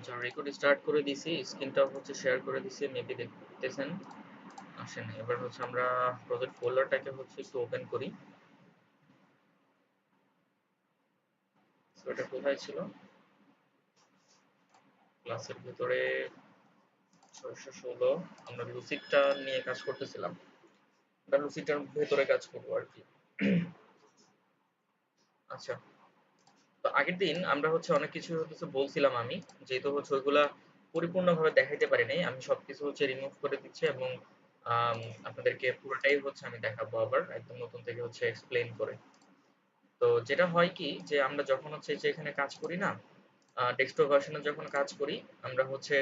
আচ্ছা, record start করে দিছি, স্ক্রিনটা হচ্ছে শেয়ার করে দিছি, মেবি দেখতেছেন। আসেন এবার হচ্ছে আমরা প্রজেক্ট ফোল্ডারটাকে হচ্ছে একটু ওপেন করি। তো এটা কোথায় ছিল? ক্লাসের ভিতরে 616। আমরা লুসিডটা নিয়ে কাজ করতেছিলাম, আমরা লুসিডটার ভেতরে কাজ করবো আর কি। আচ্ছা, তো আগের দিন আমরা হচ্ছে অনেক কিছু হচ্ছে বলছিলাম আমি, যেহেতু হচ্ছে ওইগুলা পরিপূর্ণভাবে দেখাইতে পারি নাই, আমি সবকিছু হচ্ছে রিমুভ করে দিচ্ছি এবং আম, আপনাদেরকে পুরোটাই হচ্ছে আমি দেখাবো আবার একদম নতুন থেকে হচ্ছে এক্সপ্লেইন করে। তো যেটা হয় কি যে আমরা যখন হচ্ছে যে এখানে কাজ করি না, ডেস্কটপ ভার্সনে যখন কাজ করি আমরা হচ্ছে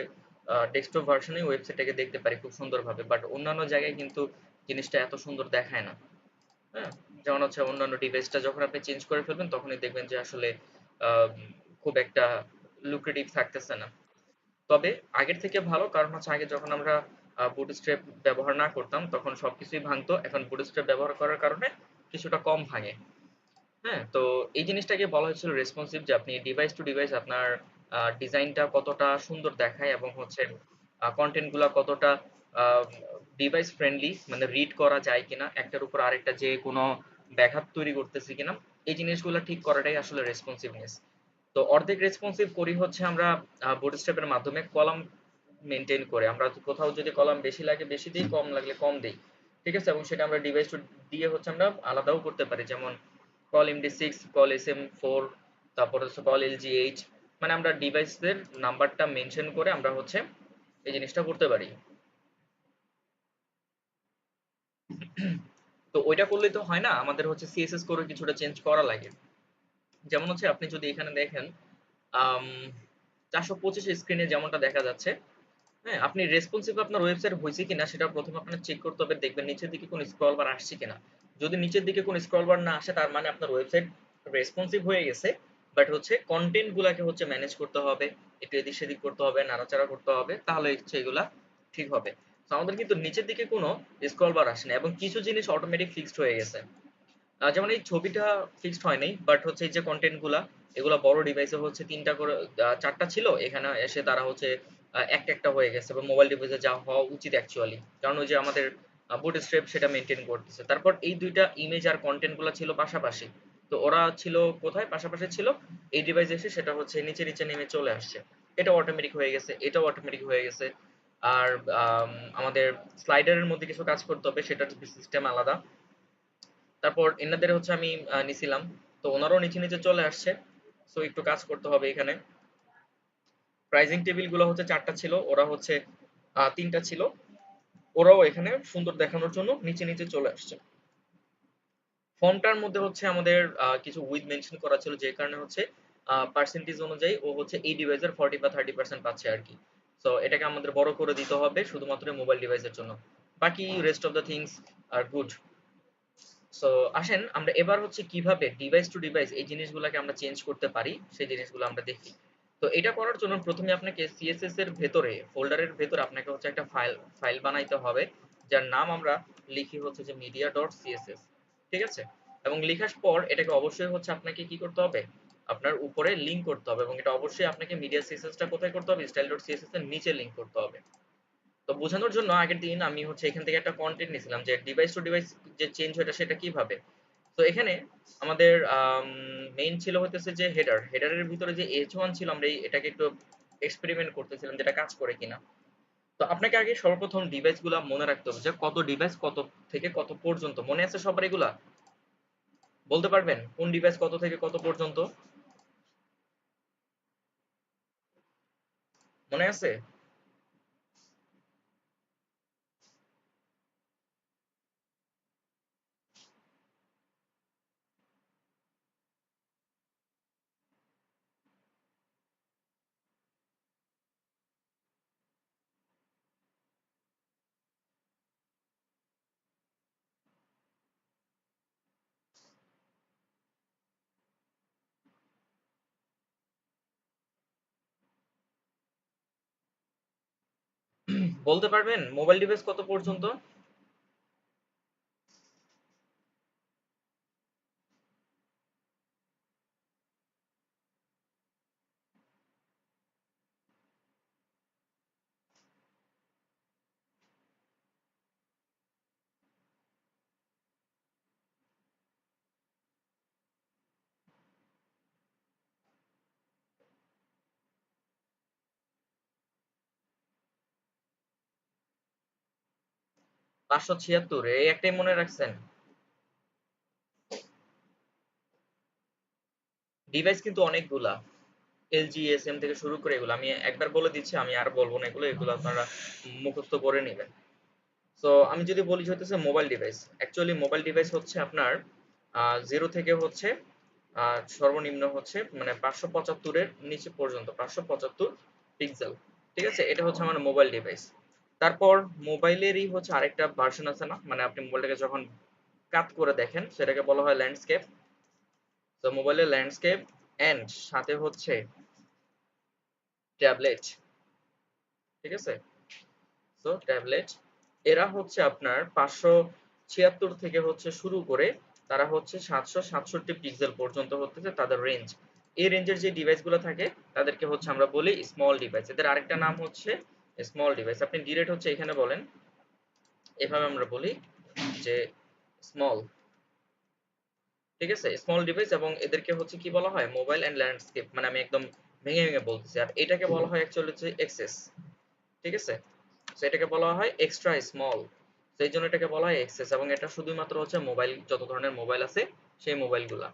ডেস্কটপ ভার্সনে ওয়েবসাইটটাকে দেখতে পারি খুব সুন্দরভাবে, বাট অন্যান্য জায়গায় কিন্তু জিনিসটা এত সুন্দর দেখায় না। হ্যাঁ, যেমন হচ্ছে অন্যান্য ডিভাইসটা যখন আপনি চেঞ্জ করে ফেলবেন তখনই দেখবেন যে আসলে আহ, খুব একটা লুক্রেটিভ থাকতেছে না। তবে আগের থেকে ভালো, কারণ হচ্ছে আগে যখন আমরা বুটস্ট্র্যাপ ব্যবহার না করতাম তখন সবকিছুই ভাঙতো, এখন বুটস্ট্র্যাপ ব্যবহার করার কারণে কিছুটা কম ভাঙে। হ্যাঁ, তো এই জিনিসটাকে বলা হয়েছিল রেসপন্সিভ, যে আপনি ডিভাইস টু ডিভাইস আপনার ডিজাইনটা কতটা সুন্দর দেখায় এবং হচ্ছে কন্টেন্ট গুলা কতটা ডিভাইস ফ্রেন্ডলি, মানে রিড করা যায় কিনা, একটার উপর আরেকটা যে কোনো ব্যাঘাত তৈরি করতেছে কিনা, এই জিনিসগুলো ঠিক করাটাই আসলে রেসপন্সিভনেস। তো অর্ধেক রেসপন্সিভ করি হচ্ছে আমরা বুটস্ট্র্যাপের মাধ্যমে কলাম মেনটেন করে, আমরা কোথাও যদি কলাম বেশি লাগে বেশি দিই, কম লাগলে কম দিই। ঠিক আছে, এবং সেটা আমরা ডিভাইস টু দিয়ে হচ্ছে আমরা আলাদাও করতে পারি, যেমন কল MD6, কল SM4, তারপর হচ্ছে কল LGH, মানে আমরা ডিভাইসের নাম্বারটা মেনশন করে আমরা হচ্ছে এই জিনিসটা করতে পারি। তো ওইটা করলেই তো হয় না, আমাদের হচ্ছে CSS করে কিছুটা চেঞ্জ করা লাগে। যেমন হচ্ছে আপনি যদি এখানে দেখেন 425 স্ক্রিনে যেমনটা দেখা যাচ্ছে, হ্যাঁ, আপনি রেসপন্সিভ আপনার ওয়েবসাইট হয়েছে কিনা সেটা প্রথমে আপনার চেক করতে হবে, দেখবেন নিচের দিকে কোনো স্ক্রল বার আসছে কিনা। যদি নিচের দিকে কোনো স্ক্রল বার না আসে তার মানে আপনার ওয়েবসাইট রেসপন্সিভ হয়ে গেছে, বাট হচ্ছে কন্টেন্ট গুলাকে হচ্ছে ম্যানেজ করতে হবে, একটু এদিক সেদিক করতে হবে, নাড়াচাড়া করতে হবে, তাহলে হচ্ছে এগুলা ঠিক হবে। তো আমাদের কিন্তু নিচের দিকে কোনো স্ক্রল বার আসে না এবং কিছু জিনিস অটোমেটিক ফিক্সড হয়ে গেছে। যেমন এই ছবিটা ফিক্সড হয় নাই, বাট হচ্ছে এই যে কন্টেন্ট গুলা, এগুলা বড় ডিভাইসে হচ্ছে তিনটা করে, চারটা ছিল, এখানে এসে তারা হচ্ছে একটা একটা হয়ে গেছে, বা মোবাইল ডিভাইসে যা হওয়া উচিত অ্যাকচুয়ালি, কারণ ওই যে আমাদের বুটস্ট্র্যাপ সেটা মেনটেন করতেছে। তারপর এই দুইটা ইমেজ আর কন্টেন্ট গুলা ছিল পাশাপাশি, তো ওরা ছিল কোথায় পাশাপাশি ছিল, এই ডিভাইসে এসে সেটা হচ্ছে নিচে নিচে নেমে চলে আসছে। এটা অটোমেটিক হয়ে গেছে, এটাও অটোমেটিক হয়ে গেছে। আর আম, আমাদের স্লাইডারের মধ্যে কিছু কাজ করতে হবে, সেটার সিস্টেম আলাদা। তারপর এনাদের হচ্ছে আমি নিছিলাম, তো ওনারাও নিচে নিচে চলে আসছে। সো একটু কাজ করতে হবে এখানে। প্রাইজিং টেবিল গুলো হচ্ছে চারটা ছিল, ওরা হচ্ছে তিনটা ছিল, ওরাও এখানে সুন্দর দেখানোর জন্য নিচে নিচে চলে আসছে। ফর্মটার মধ্যে হচ্ছে আমাদের কিছু উইথ মেনশন করা ছিল, যে কারণে হচ্ছে পার্সেন্টেজ অনুযায়ী ও হচ্ছে এই ডিভাইসের 40 বা 30% পাচ্ছে আর কি। সো এটাকে আমাদের বড় করে দিতে হবে শুধুমাত্র মোবাইল ডিভাইসের জন্য, বাকি রেস্ট অফ দ্য থিংস আর গুড। সো আসেন আমরা এবার হচ্ছে কিভাবে ডিভাইস টু ডিভাইস এই জিনিসগুলোকে আমরা চেঞ্জ করতে পারি সেই জিনিসগুলো আমরা দেখি। তো এটা করার জন্য প্রথমে আপনাকে সিএসএস এর ভেতরে, ফোল্ডারের ভেতরে আপনাকে হচ্ছে একটা ফাইল ফাইল বানাইতে হবে, যার নাম আমরা লিখি হচ্ছে যে media.css। ঠিক আছে, এবং লেখার পর এটাকে অবশ্যই হচ্ছে আপনাকে কি করতে হবে, আপনার উপরে লিংক করতে হবে, এবং এটা অবশ্যই আপনাকে মিডিয়া সিএসএসটা কোথায় করতে হবে, style.css এর নিচে লিংক করতে হবে। তো বোঝানোর জন্য আগের দিন আমি হচ্ছে এখান থেকে একটা কন্টেন্ট নিয়েছিলাম যে ডিভাইস টু ডিভাইস যে চেঞ্জ হয় সেটা কিভাবে। তো এখানে আমাদের মেইন ছিল হতেছে যে হেডারের ভিতরে যে H1 ছিল, আমরা এটাকে একটু এক্সপেরিমেন্ট করতেছিলাম যেটা কাজ করে কিনা। তো আপনাকে আগে সর্বপ্রথম ডিভাইস গুলা মনে রাখতে হবে, যে কত ডিভাইস কত থেকে কত পর্যন্ত, মনে আছে সবার এগুলা? বলতে পারবেন কোন ডিভাইস কত থেকে কত পর্যন্ত? মনে আছে? বলতে পারবেন মোবাইল ডিভাইস কত পর্যন্ত? 576 এই একটাই মনে রাখছেন? ডিভাইস কিন্তু অনেকগুলা, এলজি এসএম থেকে শুরু করে এগুলো আমি একবার বলে দিচ্ছি, আমি আর বলবো না, এগুলো এগুলো আপনারা মুখস্থ করে নেবেন। সো আমি যদি বলি যে হচ্ছে mobile device, actually mobile device হচ্ছে আপনার 0 থেকে হচ্ছে সর্বনিম্ন হচ্ছে মানে 575 এর নিচে পর্যন্ত 575 পিক্সেল, ঠিক আছে, এটা হচ্ছে আমার মোবাইল ডিভাইস। তারপর মোবাইলেরই হচ্ছে আরেকটা ভার্সন আছে না, মানে আপনি মোবাইলটাকে যখন কাত করে দেখেন সেটাকে বলা হয় ল্যান্ডস্কেপ। তো মোবাইলের ল্যান্ডস্কেপ এন্ড সাথে হচ্ছে ট্যাবলেট, ঠিক আছে। সো ট্যাবলেট এরা হচ্ছে আপনার 576 থেকে হচ্ছে শুরু করে তারা হচ্ছে 767 পিক্সেল পর্যন্ত হচ্ছে তাদের রেঞ্জ। এই রেঞ্জের যে ডিভাইসগুলো থাকে তাদেরকে হচ্ছে আমরা বলি স্মল ডিভাইস। এদের আরেকটা নাম হচ্ছে স্মল ডিভাইস। আপনি ডিরেক্ট হচ্ছে এখানে বলেন, এভাবে আমরা বলি যে স্মল, ঠিক আছে, স্মল ডিভাইস। এবং এদেরকে হচ্ছে কি বলা হয়, মোবাইল এন্ড ল্যান্ডস্কেপ, মানে আমি একদম ভেঙে ভেঙে বলতেছি। আর এটাকে বলা হয় অ্যাকচুয়ালি হচ্ছে এক্সেস, ঠিক আছে। তো এটাকে বলা হয় এক্সট্রা স্মল, সেই জন্য এটাকে বলা হয় এক্সেস। এবং এটা শুধুমাত্র হচ্ছে মোবাইল, যত ধরনের মোবাইল আছে সেই মোবাইলগুলা।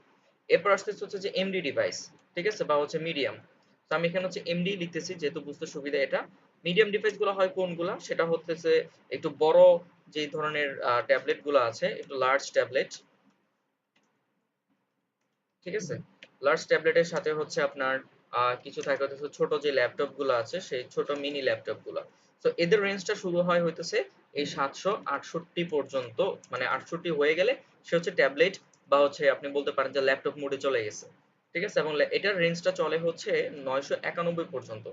এরপর আসতেছে হচ্ছে যে এমডি ডিভাইস, ঠিক আছে, বা হচ্ছে মিডিয়াম। তো আমি এখানে হচ্ছে এমডি লিখতেছি যেহেতু বুঝতে সুবিধা এটা। মিডিয়াম ডিভাইস গুলো হয় কোনগুলা, সেটা হচ্ছে একটু বড় যে ধরনের ট্যাবলেট গুলো আছে, একটু লার্জ ট্যাবলেট, ঠিক আছে। লার্জ ট্যাবলেটের সাথে হচ্ছে আপনার কিছু থাকে হচ্ছে ছোট যে ল্যাপটপ গুলো আছে, সেই ছোট মিনি ল্যাপটপ গুলো। তো এদের রেঞ্জটা শুরু হয় হইতেছে এই 768 পর্যন্ত, মানে 68 হয়ে গেলে সে হচ্ছে ট্যাবলেট বা হচ্ছে আপনি বলতে পারেন যে ল্যাপটপ মোডে চলে গেছে, ঠিক আছে। এবং এটার রেঞ্জটা চলে হচ্ছে 991 পর্যন্ত,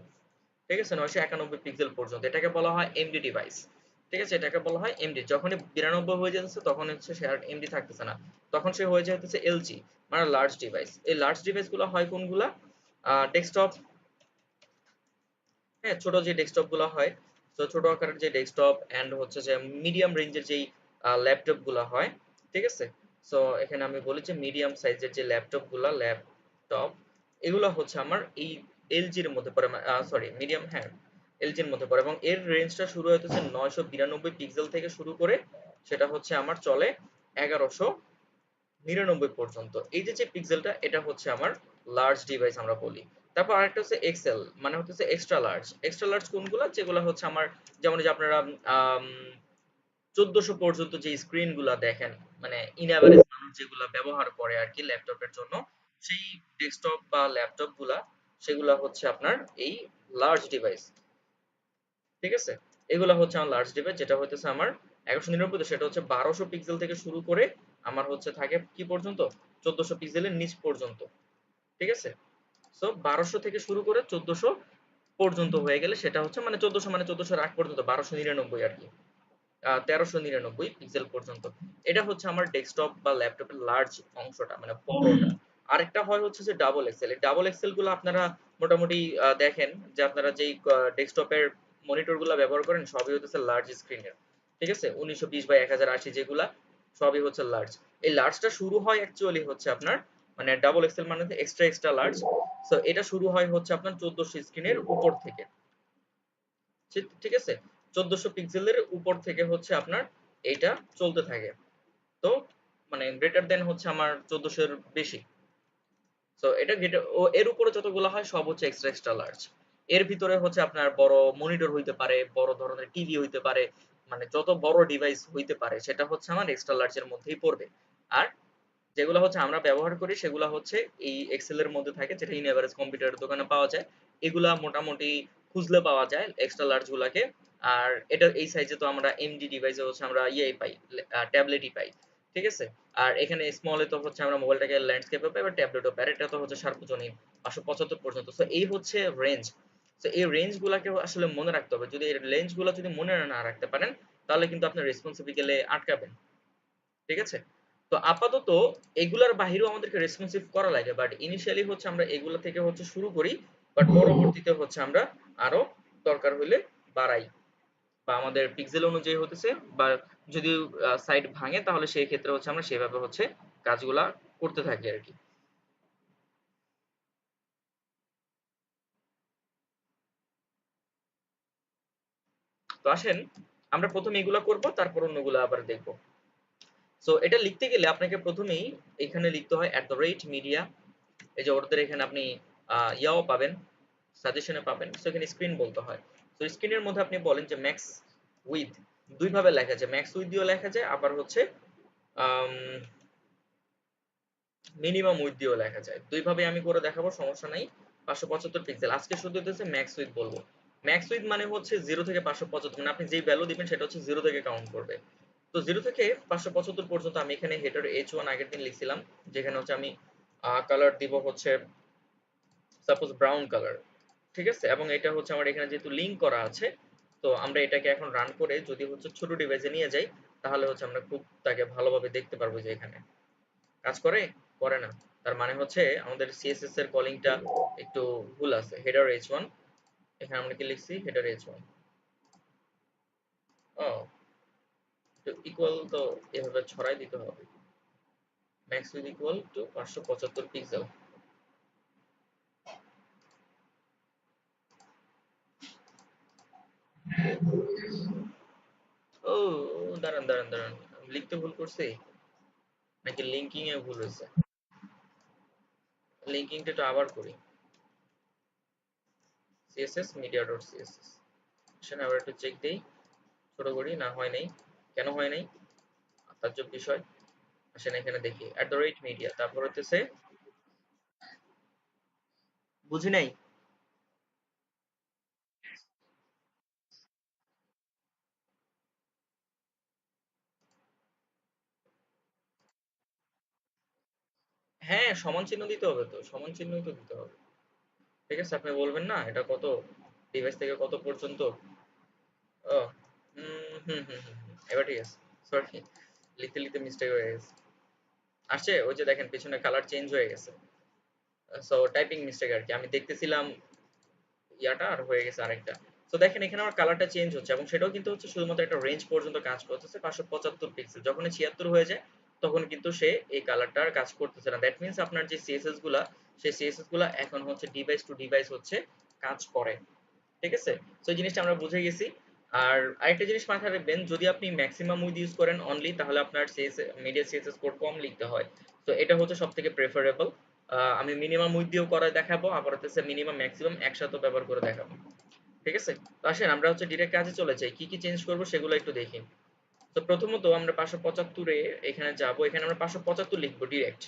ঠিক আছে, 991 পিক্সেল পর্যন্ত। এটাকে বলা হয় এমডি ডিভাইস, ঠিক আছে, এটাকে বলা হয় এমডি। যখনই 92 হয়ে যাচ্ছে তখন হচ্ছে সে আর এমডি থাকতেছে না, তখন সে হয়ে যাইতেছে এলজি, মানে লার্জ ডিভাইস। এই লার্জ ডিভাইস গুলো হয় কোনগুলা, ডেস্কটপ, হ্যাঁ, ছোট যে ডেস্কটপ গুলো হয়, তো ছোট আকারের যে ডেস্কটপ এন্ড হচ্ছে যে মিডিয়াম রেঞ্জের যেই ল্যাপটপ গুলো হয়, ঠিক আছে। সো এখানে আমি বলি যে মিডিয়াম সাইজের যে ল্যাপটপ গুলা, ল্যাপটপ এগুলো হচ্ছে আমার এই এলজির মধ্যে পড়ে, সরি মিডিয়াম, হ্যাঁ এলজির মধ্যে পড়ে। এবং এর রেঞ্জটা শুরু হইতেছে 992 পিক্সেল থেকে শুরু করে সেটা হচ্ছে আমার চলে 1199 পর্যন্ত। এই যে যে পিক্সেলটা, এটা হচ্ছে আমার লার্জ ডিভাইস আমরা বলি। তারপর আরেকটা হচ্ছে এক্সেল, মানে হচ্ছে এক্সট্রা লার্জ। এক্সট্রা লার্জ কোনগুলা, যেগুলো হচ্ছে আমার, যেমন যে আপনারা 1400 পর্যন্ত যে স্ক্রিন গুলা দেখেন, মানে ইন এভারেজ মানুষ যেগুলা ব্যবহার করে আর কি ল্যাপটপের জন্য, সেই ডেস্কটপ বা ল্যাপটপ গুলা, সেগুলা হচ্ছে আপনার এই লার্জ ডিভাইস, ঠিক আছে। এগুলা হচ্ছে আমার লার্জ ডিভাইস, যেটা হইতেছে আমার 1199, সেটা হচ্ছে 1200 পিক্সেল থেকে শুরু করে আমার হচ্ছে থাকে কি পর্যন্ত, 1400 পিক্সেলের নিচ পর্যন্ত, ঠিক আছে। সো 1200 থেকে শুরু করে 1400 পর্যন্ত হয়ে গেলে সেটা হচ্ছে মানে 1400, মানে 1400 আগ পর্যন্ত 1299 আর কি, 1399 পিক্সেল পর্যন্ত। এটা হচ্ছে আমার ডেস্কটপ বা ল্যাপটপের লার্জ অংশটা, মানে বড়টা। আরেকটা হয় হচ্ছে যে ডাবল এক্সেল। এই ডাবল এক্সেল গুলো আপনারা মোটামুটি দেখেন যে আপনারা যেই ডেস্কটপের মনিটর গুলা ব্যবহার করেন সবই হচ্ছে লার্জ স্ক্রিনের, ঠিক আছে, 1920 বাই 1080 যেগুলা, সবই হচ্ছে লার্জ। এই লার্জটা শুরু হয় অ্যাকচুয়ালি হচ্ছে আপনার, মানে ডাবল এক্সেল মানে এক্সট্রা এক্সট্রা লার্জ। সো এটা শুরু হয় হচ্ছে আপনার 1400 স্ক্রিনের উপর থেকে, ঠিক আছে। 1400 পিক্সেলের উপর থেকে হচ্ছে আপনার এইটা চলতে থাকে। তো মানে গ্রেটার দেন হচ্ছে আমার 1400 এর বেশি। সো এটা গ্রেটার, ও এর উপরে যতগুলো হয় সব হচ্ছে এক্সট্রা এক্সট্রা লার্জ। এর ভিতরে হচ্ছে আপনার বড় মনিটর হইতে পারে, বড় ধরনের টিভি হইতে পারে, মানে যত বড় ডিভাইস হইতে পারে সেটা হচ্ছে আমার এক্সট্রা লার্জ এর মধ্যেই পড়বে। আর যেগুলো হচ্ছে আমরা ব্যবহার করি সেগুলো হচ্ছে এই এক্সেল এর মধ্যে থাকে, যেটা ইন এভারেজ কম্পিউটারের দোকানে পাওয়া যায়। এগুলা মোটামুটি খুঁজলে পাওয়া যায় এক্সট্রা লার্জ গুলাকে। আর এটা এই সাইজে তো আমরা এমডি ডিভাইসে হচ্ছে আমরা ইয়েই পাই, ট্যাবলেটই পাই, ঠিক আছে। আর এখানে স্মলে তো হচ্ছে আমরা মোবাইলটাকে ল্যান্ডস্কেপে পাই বা ট্যাবলেটও পাই, এটা তো হচ্ছে সার্বজনীন 575 পর্যন্ত। তো এই হচ্ছে রেঞ্জ। তো এই রেঞ্জ গুলাকে আসলে মনে রাখতে হবে। যদি এই রেঞ্জ গুলা যদি মনে না রাখতে পারেন তাহলে কিন্তু আপনার রেসপন্সিবিলিটি আটকাবেন, ঠিক আছে। তো আপাতত এগুলার বাহিরেও আমাদেরকে রেসপন্সিভ করা লাগে, বাট ইনিশিয়ালি হচ্ছে আমরা এগুলা থেকে হচ্ছে শুরু করি, বাট পরবর্তীতে হচ্ছে আমরা আরো দরকার হলে বাড়াই, বা আমাদের পিক্সেল অনুযায়ী হতেছে, বা যদি সাইট ভাঙে তাহলে সেই ক্ষেত্রে হচ্ছে আমরা সেভাবে হচ্ছে কাজগুলা করতে থাকি আর কি। তো আসেন আমরা প্রথমে এগুলা করব, তারপর অন্যগুলো আবার দেখব। সো এটা লিখতে গেলে আপনাকে প্রথমেই এখানে লিখতে হয় @media। এই যে ওদের এখানে আপনি ইয়াও পাবেন, সাজেশনে পাবেন। সো এখানে স্ক্রিন বলতে হয়। তো স্ক্রিনের মধ্যে আপনি বলেন যে ম্যাক্স উইথ, দুই ভাবে লেখা যায়, ম্যাক্স উইথ দিয়েও লেখা যায়, আবার হচ্ছে মিনিমাম উইথ দিয়েও লেখা যায়। দুই ভাবে আমি করে দেখাবো, সমস্যা নাই। 575 পিক্সেল আজকে শুধু হচ্ছে ম্যাক্স উইথ বলবো। ম্যাক্স উইথ মানে হচ্ছে 0 থেকে 575, মানে আপনি যেই ভ্যালু দিবেন সেটা হচ্ছে 0 থেকে কাউন্ট করবে। তো 0 থেকে 575 পর্যন্ত আমি এখানে হেডার H1 আগের দিন লিখছিলাম, যেখানে হচ্ছে আমি কালার দিব হচ্ছে সাপোজ ব্রাউন কালার, ঠিক আছে। এবং এটা হচ্ছে আমার এখানে যেহেতু লিংক করা আছে, তো আমরা এটাকে এখন রান করে যদি হচ্ছে ছোট ডিভাইসে নিয়ে যাই, তাহলে হচ্ছে আমরা খুব তাকে ভালোভাবে দেখতে পারবো যে এখানে কাজ করে, করে না। তার মানে হচ্ছে আমাদের সিএসএস এর কলিংটা একটু ভুল আছে। হেডার H1, এখানে আমরা কি লিখছি, হেডার H1। ও, তো ইকুয়াল তো এভাবে ছড়াই দিতে হবে, max width equal to 575 pixel. ও, দাঁড়ান দাঁড়ান দাঁড়ান, আমি লিখতে ভুল করছি নাকি লিঙ্কিং এ ভুল হয়েছে? লিঙ্কিংটা একটু আবার করি, css media.css। সেখানে আবার একটু চেক দেই, ছোট করি, না হয় নাই। কেন হয় নাই, তাজ্জব বিষয়। আসেন এখানে দেখি @media, তারপর হচ্ছে বুঝি নাই। হ্যাঁ, সমান চিহ্ন দিতে হবে, তো সমান চিহ্নই তো দিতে হবে। ঠিক আছে, আপনি বলবেন না এটা কত, ডিভাইস থেকে কত পর্যন্ত। ও, হুম হুম হুম হুম, এবার ঠিক আছে। সরি, লিখতে লিখতে মিস্টেক হয়ে গেছে। আসছে, ওই যে দেখেন পিছনে কালার চেঞ্জ হয়ে গেছে। সো টাইপিং মিস্টেক আর কি, আমি দেখতেছিলাম ইয়াটা আর হয়ে গেছে আরেকটা। তো দেখেন এখানে আমার কালারটা চেঞ্জ হচ্ছে, এবং সেটাও কিন্তু হচ্ছে শুধুমাত্র একটা রেঞ্জ পর্যন্ত কাজ করতেছে, 575 পিক্সেল। যখন 76 হয়ে যায় তখন কিন্তু সে এই কালারটার কাজ করতেছে না। দ্যাট মিন্স আপনার যে সিএসএস গুলা, সেই সিএসএস গুলা এখন হচ্ছে ডিভাইস টু ডিভাইস হচ্ছে কাজ করে। ঠিক আছে, তো এই জিনিসটা আমরা বুঝে গেছি। আর আরেকটা জিনিস মাথায় রাখবেন, যদি আপনি ম্যাক্সিমাম উইথ ইউজ করেন অনলি, তাহলে আপনার মিডিয়া সিএসএস কোড কম লিখতে হয়। তো এটা হচ্ছে সব থেকে প্রেফারেবল। আমি মিনিমাম উইথ দিয়েও করে দেখাবো, আবার হচ্ছে মিনিমাম ম্যাক্সিমাম একসাথে ব্যবহার করে দেখাবো। ঠিক আছে, তো আসেন আমরা হচ্ছে ডিরেক্ট কাজে চলে যাই, কি কি চেঞ্জ করব সেগুলো একটু দেখি। তো প্রথমত আমরা 575 এখানে যাব, এখানে আমরা 575 লিখবো ডিরেক্ট।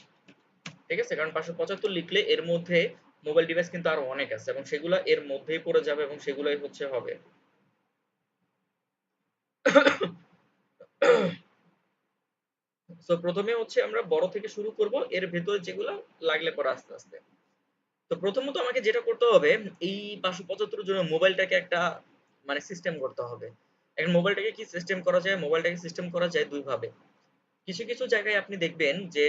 ঠিক আছে, কারণ 575 লিখলে এর মধ্যে মোবাইল ডিভাইস কিন্তু আরো অনেক আছে, এবং সেগুলো এর মধ্যেই পড়ে যাবে, এবং সেগুলোই হচ্ছে হবে। সো প্রথমে হচ্ছে আমরা বড় থেকে শুরু করব, এর ভেতরে যেগুলো লাগলে পরে আস্তে আস্তে। তো প্রথমত আমাকে যেটা করতে হবে, এই 575 জন্য মোবাইলটাকে একটা মানে সিস্টেম করতে হবে। এখন মোবাইলটাকে কি সিস্টেম করা যায়, মোবাইলটাকে সিস্টেম করা যায় দুই ভাবে। কিছু কিছু জায়গায় আপনি দেখবেন যে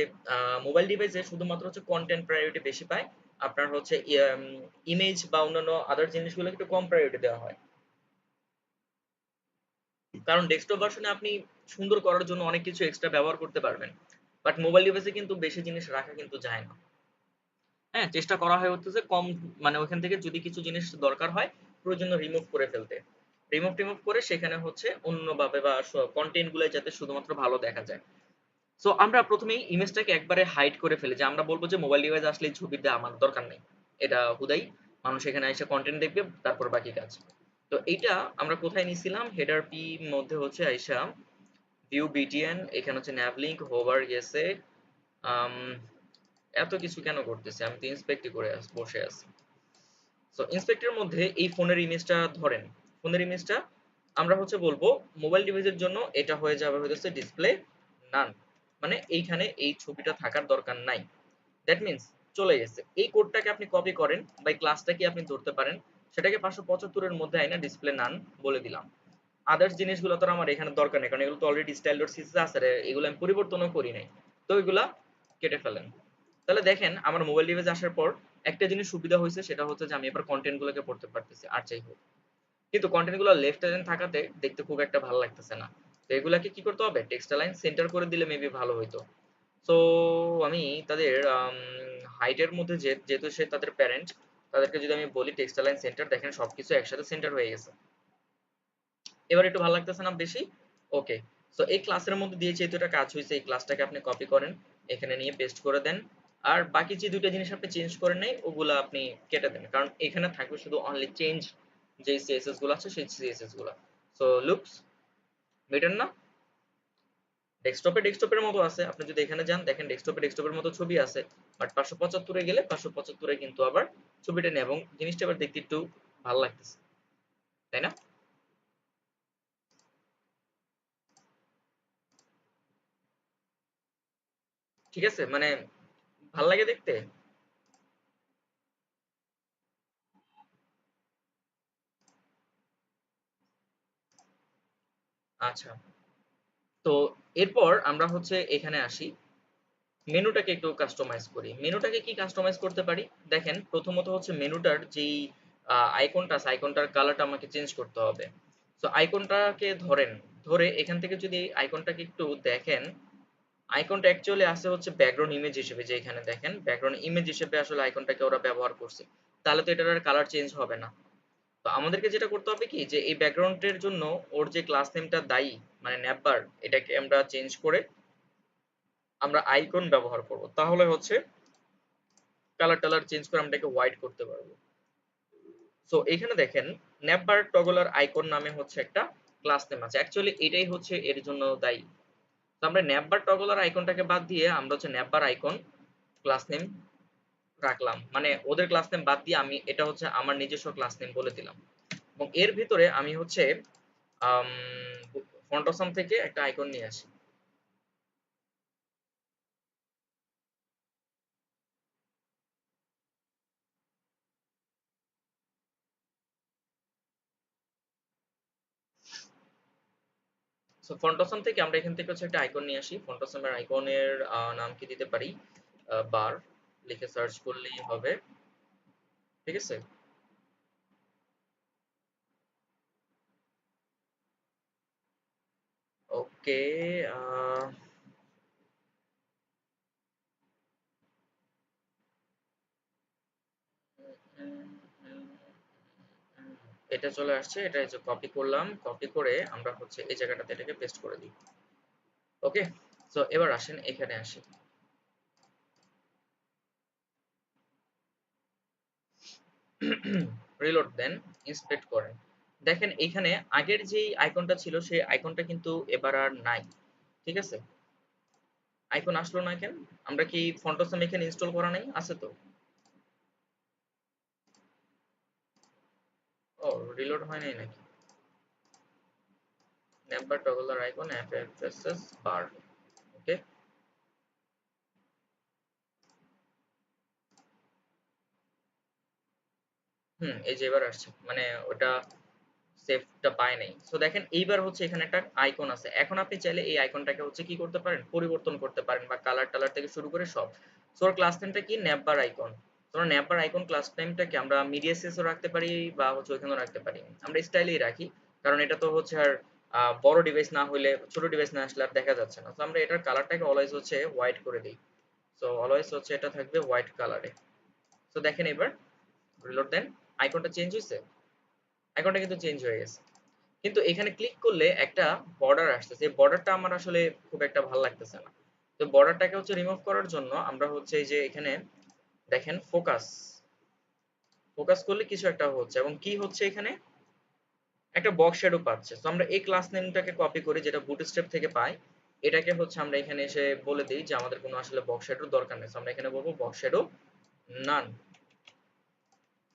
মোবাইল ডিভাইসে শুধুমাত্র হচ্ছে কন্টেন্ট প্রায়োরিটি বেশি পায়, আপনার হচ্ছে ইমেজ বা অন্যান্য আদার জিনিসগুলো একটু কম প্রায়োরিটি দেওয়া হয়। কারণ ডেস্কটপ ভার্সনে আপনি সুন্দর করার জন্য অনেক কিছু এক্সট্রা ব্যবহার করতে পারবেন, বাট মোবাইল ডিভাইসে কিন্তু বেশি জিনিস রাখা কিন্তু যায় না। হ্যাঁ, চেষ্টা করা হয় হচ্ছে যে কম, মানে ওখান থেকে যদি কিছু জিনিস দরকার হয় প্রয়োজনে রিমুভ করে ফেলতে, রিমুভ টিমুভ করে সেখানে হচ্ছে অন্যভাবে বা কন্টেন্ট গুলো যাতে শুধুমাত্র ভালো দেখা যায়। সো আমরা প্রথমেই ইমেজটাকে একবারে হাইড করে ফেলি, যে আমরা বলবো যে মোবাইল ডিভাইস আসলে ছবি দেওয়া আমার দরকার নেই, এটা হুদাই মানুষ এখানে এসে কন্টেন্ট দেখবে, তারপর বাকি কাজ। তো এইটা আমরা কোথায় নিছিলাম, হেডার পি মধ্যে হচ্ছে আইসা ভিউ বিটিএন, এখানে হচ্ছে ন্যাভলিঙ্ক হোভার গেছে। আম, এত কিছু কেন করতেছে, আমি তো ইন্সপেক্টই করে বসে আছি। সো ইন্সপেক্টরের মধ্যে এই ফোনের ইমেজটা ধরেন, ফোনের ইমেজটা আমরা হচ্ছে বলবো মোবাইল ডিভাইসের জন্য এটা হয়ে যাবে হচ্ছে ডিসপ্লে নান, মানে এইখানে এই ছবিটা থাকার দরকার নাই। দ্যাট মিন্স চলে গেছে। এই কোডটাকে আপনি কপি করেন বা ক্লাসটা কি আপনি ধরতে পারেন, সেটাকে 575 এর মধ্যে আইনা ডিসপ্লে নান বলে দিলাম। আদার্স জিনিসগুলো তো আমার এখানে দরকার নেই, কারণ এগুলো তো অলরেডি স্টাইল ডট সিএসএস আছে রে, এগুলো আমি পরিবর্তনও করি নাই। তো এগুলা কেটে ফেলেন। তাহলে দেখেন আমার মোবাইল ডিভাইস আসার পর একটা জিনিস সুবিধা হয়েছে, সেটা হচ্ছে যে আমি এবার কন্টেন্ট গুলোকে পড়তে পারতেছি আর চাই হোক। কিন্তু কন্টেন্ট গুলো লেফট এন্ড থাকাতে দেখতে খুব একটা ভালো লাগতেছে না। তো এগুলাকে কি করতে হবে, টেক্সট লাইন সেন্টার করে দিলে মেবি ভালো হইতো। সো আমি তাদের হাইটের মধ্যে যেহেতু সে তাদের প্যারেন্ট, তাদেরকে যদি আমি বলি টেক্সট লাইন সেন্টার, দেখেন সবকিছু একসাথে সেন্টার হয়ে গেছে। এবার একটু ভালো লাগতেছে না বেশি? ওকে। সো এই ক্লাসের মধ্যে দিয়ে যেহেতু এটা কাজ হয়েছে, এই ক্লাসটাকে আপনি কপি করেন, এখানে নিয়ে পেস্ট করে দেন। আর বাকি যে দুইটা জিনিস আপনি চেঞ্জ করেন নাই ওগুলা আপনি কেটে দেন, কারণ এখানে থাকবে শুধু অনলি চেঞ্জ যে সিএসএস গুলো আছে সেই সিএসএস গুলা। সো লুকস বেটার না? ডেস্কটপের মতো আছে, আপনি যদি এখানে যান দেখেন ডেস্কটপের মতো ছবি আছে, বাট 575 গেলে 575 কিন্তু আবার ছবিটা নেই, এবং জিনিসটা আবার দেখতে একটু ভালো লাগতেছে, তাই না? ঠিক আছে, মানে ভাল লাগে দেখতে। আচ্ছা, তো এরপর আমরা হচ্ছে এখানে আসি, মেনুটাকে একটু কাস্টমাইজ করি। মেনুটাকে কি কাস্টমাইজ করতে পারি? দেখেন প্রথমত হচ্ছে মেনুটার যেই আইকনটা আছে, আইকনটার কালারটা আমাকে চেঞ্জ করতে হবে। তো আইকনটাকে ধরেন, ধরে এখান থেকে যদি আইকনটাকে একটু দেখেন, আইকনটা অ্যাকচুয়ালি আছে হচ্ছে ব্যাকগ্রাউন্ড ইমেজ হিসেবে, যে এখানে দেখেন ব্যাকগ্রাউন্ড ইমেজ হিসেবে আসলে আইকনটাকে ওরা ব্যবহার করছে, তাহলে তো এটার আর কালার চেঞ্জ হবে না। তো আমাদেরকে যেটা করতে হবে কি, যে এই ব্যাকগ্রাউন্ডের জন্য ওর যে ক্লাস নেমটা দায়ী, মানে ন্যাপবার, এটাকে আমরা চেঞ্জ করে আমরা আইকন ব্যবহার করব, তাহলে হচ্ছে কালার টালার চেঞ্জ করে আমরা এটাকে হোয়াইট করতে পারবো। সো এখানে দেখেন ন্যাপবার টগলার আইকন নামে হচ্ছে একটা ক্লাস নেম আছে, অ্যাকচুয়ালি এটাই হচ্ছে এর জন্য দায়ী। তো আমরা ন্যাপবার টগলার আইকনটাকে বাদ দিয়ে আমরা হচ্ছে ন্যাপবার আইকন ক্লাস নেম রাখলাম, মানে ওদের ক্লাস নেম বাদ দিয়ে আমি এটা হচ্ছে আমার নিজস্ব ক্লাস নেম বলে দিলাম। এবং এর ভিতরে আমি হচ্ছে ফন্টসাম থেকে একটা আইকন নিয়ে আসি। সো ফন্টসাম থেকে আমরা এখান থেকে হচ্ছে একটা আইকন নিয়ে আসি। ফন্টসামের আইকনের নাম কি দিতে পারি? বার লিখে সার্চ করলেই হবে, ঠিক আছে? ওকে। এটা চলে আসছে, এটা এই যে কপি করলাম, কপি করে আমরা হচ্ছে এই জায়গাটাতে এটাকে পেস্ট করে দিই। ওকে। সো এবার আসেন এখানে আসি, রিলোড দেন, ইন্সপেক্ট করেন। দেখেন এখানে আগের যেই আইকনটা ছিল সেই আইকনটা কিন্তু এবার আর নাই, ঠিক আছে? আইকন আসলো না কেন? আমরা কি ফন্টসাম এখানে ইনস্টল করা নাই? আছে তো। ও, রিলোড হয় নাই নাকি? নেভার টগলার আইকন এফএফএসএস বার। ওকে। এই যে এবার আসছে, মানে ওটা সেফটা পায় নাই। সো দেখেন এইবার হচ্ছে এখানে একটা আইকন আছে, এখন আপনি চাইলে এই আইকনটাকে হচ্ছে কি করতে পারেন, পরিবর্তন করতে পারেন, বা কালার টালার থেকে শুরু করে সব। সো ওর ক্লাস নেমটা কি? ন্যাপবার আইকন। তো ন্যাপবার আইকন ক্লাস নেমটাকে আমরা মিডিয়া সিএসও রাখতে পারি, বা হচ্ছে ওইখানেও রাখতে পারি, আমরা স্টাইলেই রাখি, কারণ এটা তো হচ্ছে আর বড় ডিভাইস না হলে, ছোট ডিভাইস না আসলে আর দেখা যাচ্ছে না। তো আমরা এটার কালারটাকে অলওয়েজ হচ্ছে হোয়াইট করে দিই। সো অলওয়েজ হচ্ছে এটা থাকবে হোয়াইট কালারে। তো দেখেন এবার রিলোড দেন, আইকনটা চেঞ্জ হয়েছে, আইকনটা কিন্তু চেঞ্জ হয়ে গেছে। কিন্তু এখানে ক্লিক করলে একটা বর্ডার আসতেছে, এই বর্ডারটা আমার আসলে খুব একটা ভালো লাগতেছে না। তো বর্ডারটাকে হচ্ছে রিমুভ করার জন্য আমরা হচ্ছে এই যে এখানে দেখেন ফোকাস, ফোকাস করলে কিছু একটা হচ্ছে, এবং কি হচ্ছে এখানে একটা বক্স শ্যাডো পাচ্ছে। তো আমরা এই ক্লাস নেমটাকে কপি করি, যেটা বুটস্ট্র্যাপ থেকে পাই, এটাকে হচ্ছে আমরা এখানে এসে বলে দিই যে আমাদের কোনো আসলে বক্স শ্যাডোর দরকার নেই। তো আমরা এখানে বলবো বক্স শ্যাডো নান।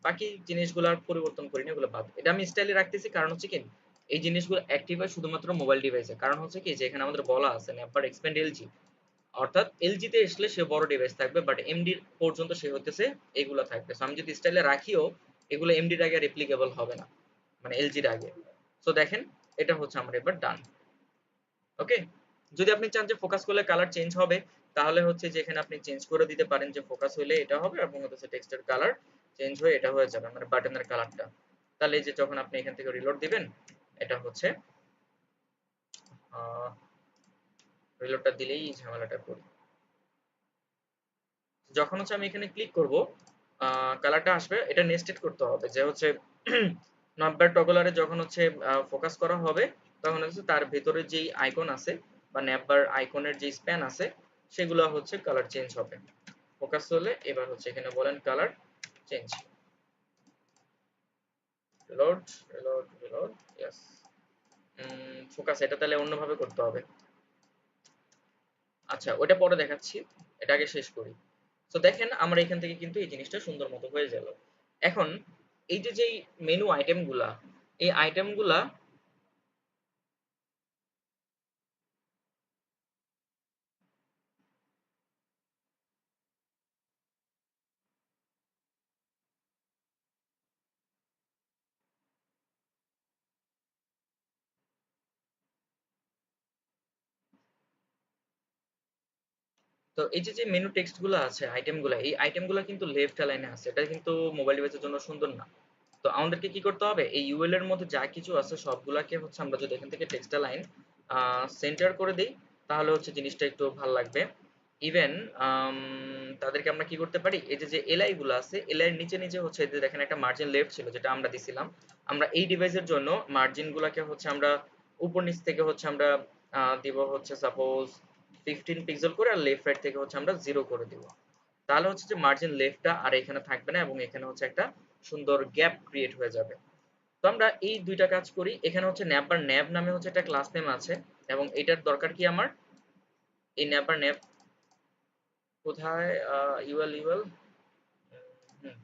বাকি জিনিসগুলো আর পরিবর্তন করিনি, এগুলো বাদ। এটা আমি স্টাইলে রাখতেছি কারণ হচ্ছে কি, এই জিনিসগুলো অ্যাক্টিভ হয় শুধুমাত্র মোবাইল ডিভাইসে। কারণ হচ্ছে কি, যে এখানে আমাদের বলা আছে নেভার এক্সপেন্ড এলজি, অর্থাৎ এলজি তে আসলে সে বড় ডিভাইস থাকবে, বাট এমডি পর্যন্ত সে হতেছে এগুলো থাকবে। সো আমি যদি স্টাইলে রাখিও, এগুলো এমডির আগে আর রেপ্লিকেবল হবে না, মানে এলজির আগে। সো দেখেন এটা হচ্ছে আমার এবার ডান। ওকে। যদি আপনি চান যে ফোকাস করলে কালার চেঞ্জ হবে, তাহলে হচ্ছে যে এখানে আপনি চেঞ্জ করে দিতে পারেন, যে ফোকাস হইলে এটা হবে এবং হচ্ছে টেক্সটের কালার চেঞ্জ হয়ে এটা হয়ে যাবে, মানে বাটনের কালারটা। তাহলে এই যে যখন আপনি এখান থেকে রিলোড দিবেন, এটা হচ্ছে রিলোডটা দিলেই এই ঝামেলাটা করি। যখন হচ্ছে আমি এখানে ক্লিক করব, কালারটা আসবে, এটা নেস্টেড করতে হবে, যে হচ্ছে নাম্বার টগলারে যখন হচ্ছে ফোকাস করা হবে তখন হচ্ছে তার ভেতরে যেই আইকন আছে বা নাম্বার আইকনের যে স্প্যান আছে সেগুলো হচ্ছে কালার চেঞ্জ হবে। ফোকাস হলে এবার হচ্ছে এখানে বলেন colour change, reload, reload, reload, yes. Focus এটা তাহলে অন্যভাবে করতে হবে। আচ্ছা ওটা পরে দেখাচ্ছি, এটা আগে শেষ করি। তো দেখেন আমরা এখান থেকে কিন্তু এই জিনিসটা সুন্দর মতো হয়ে গেল। এখন এই যে যেই মেনু আইটেমগুলা, এই আইটেমগুলা তো এই যে যে মেনু টেক্সট গুলো আছে আইটেমগুলো, এই আইটেমগুলো কিন্তু লেফট অ্যালাইনে আছে, এটা কিন্তু মোবাইল ডিভাইসের জন্য সুন্দর না। তো আমাদেরকে কি করতে হবে, এই ইউএল এর মধ্যে যা কিছু আছে সবগুলাকে হচ্ছে আমরা যদি এখান থেকে টেক্সট লাইন সেন্টার করে দিই তাহলে হচ্ছে জিনিসটা একটু ভালো লাগবে। ইভেন তাদেরকে আমরা কি করতে পারি, এই যে যে এলআই গুলো আছে এলআই এর নিচে নিচে হচ্ছে এই যে দেখেন একটা মার্জিন লেফট ছিল যেটা আমরা দিছিলাম, আমরা এই ডিভাইসের জন্য মার্জিন গুলাকে হচ্ছে আমরা উপর নিচ থেকে হচ্ছে আমরা দিব হচ্ছে সাপোজ 15 পিক্সেল করে, আর লেফট রাইট থেকে হচ্ছে আমরা 0 করে দিব। তাহলে হচ্ছে যে মার্জিন লেফটটা আর এখানে থাকবে না এবং এখানে হচ্ছে একটা সুন্দর গ্যাপ ক্রিয়েট হয়ে যাবে। তো আমরা এই দুইটা কাজ করি। এখানে হচ্ছে ন্যাপ আর ন্যাব নামে হচ্ছে একটা ক্লাস নেম আছে এবং এটার দরকার কি আমার, এই ন্যাপ আর ন্যাব কোথায়, ইউএল ইউএল, হুম,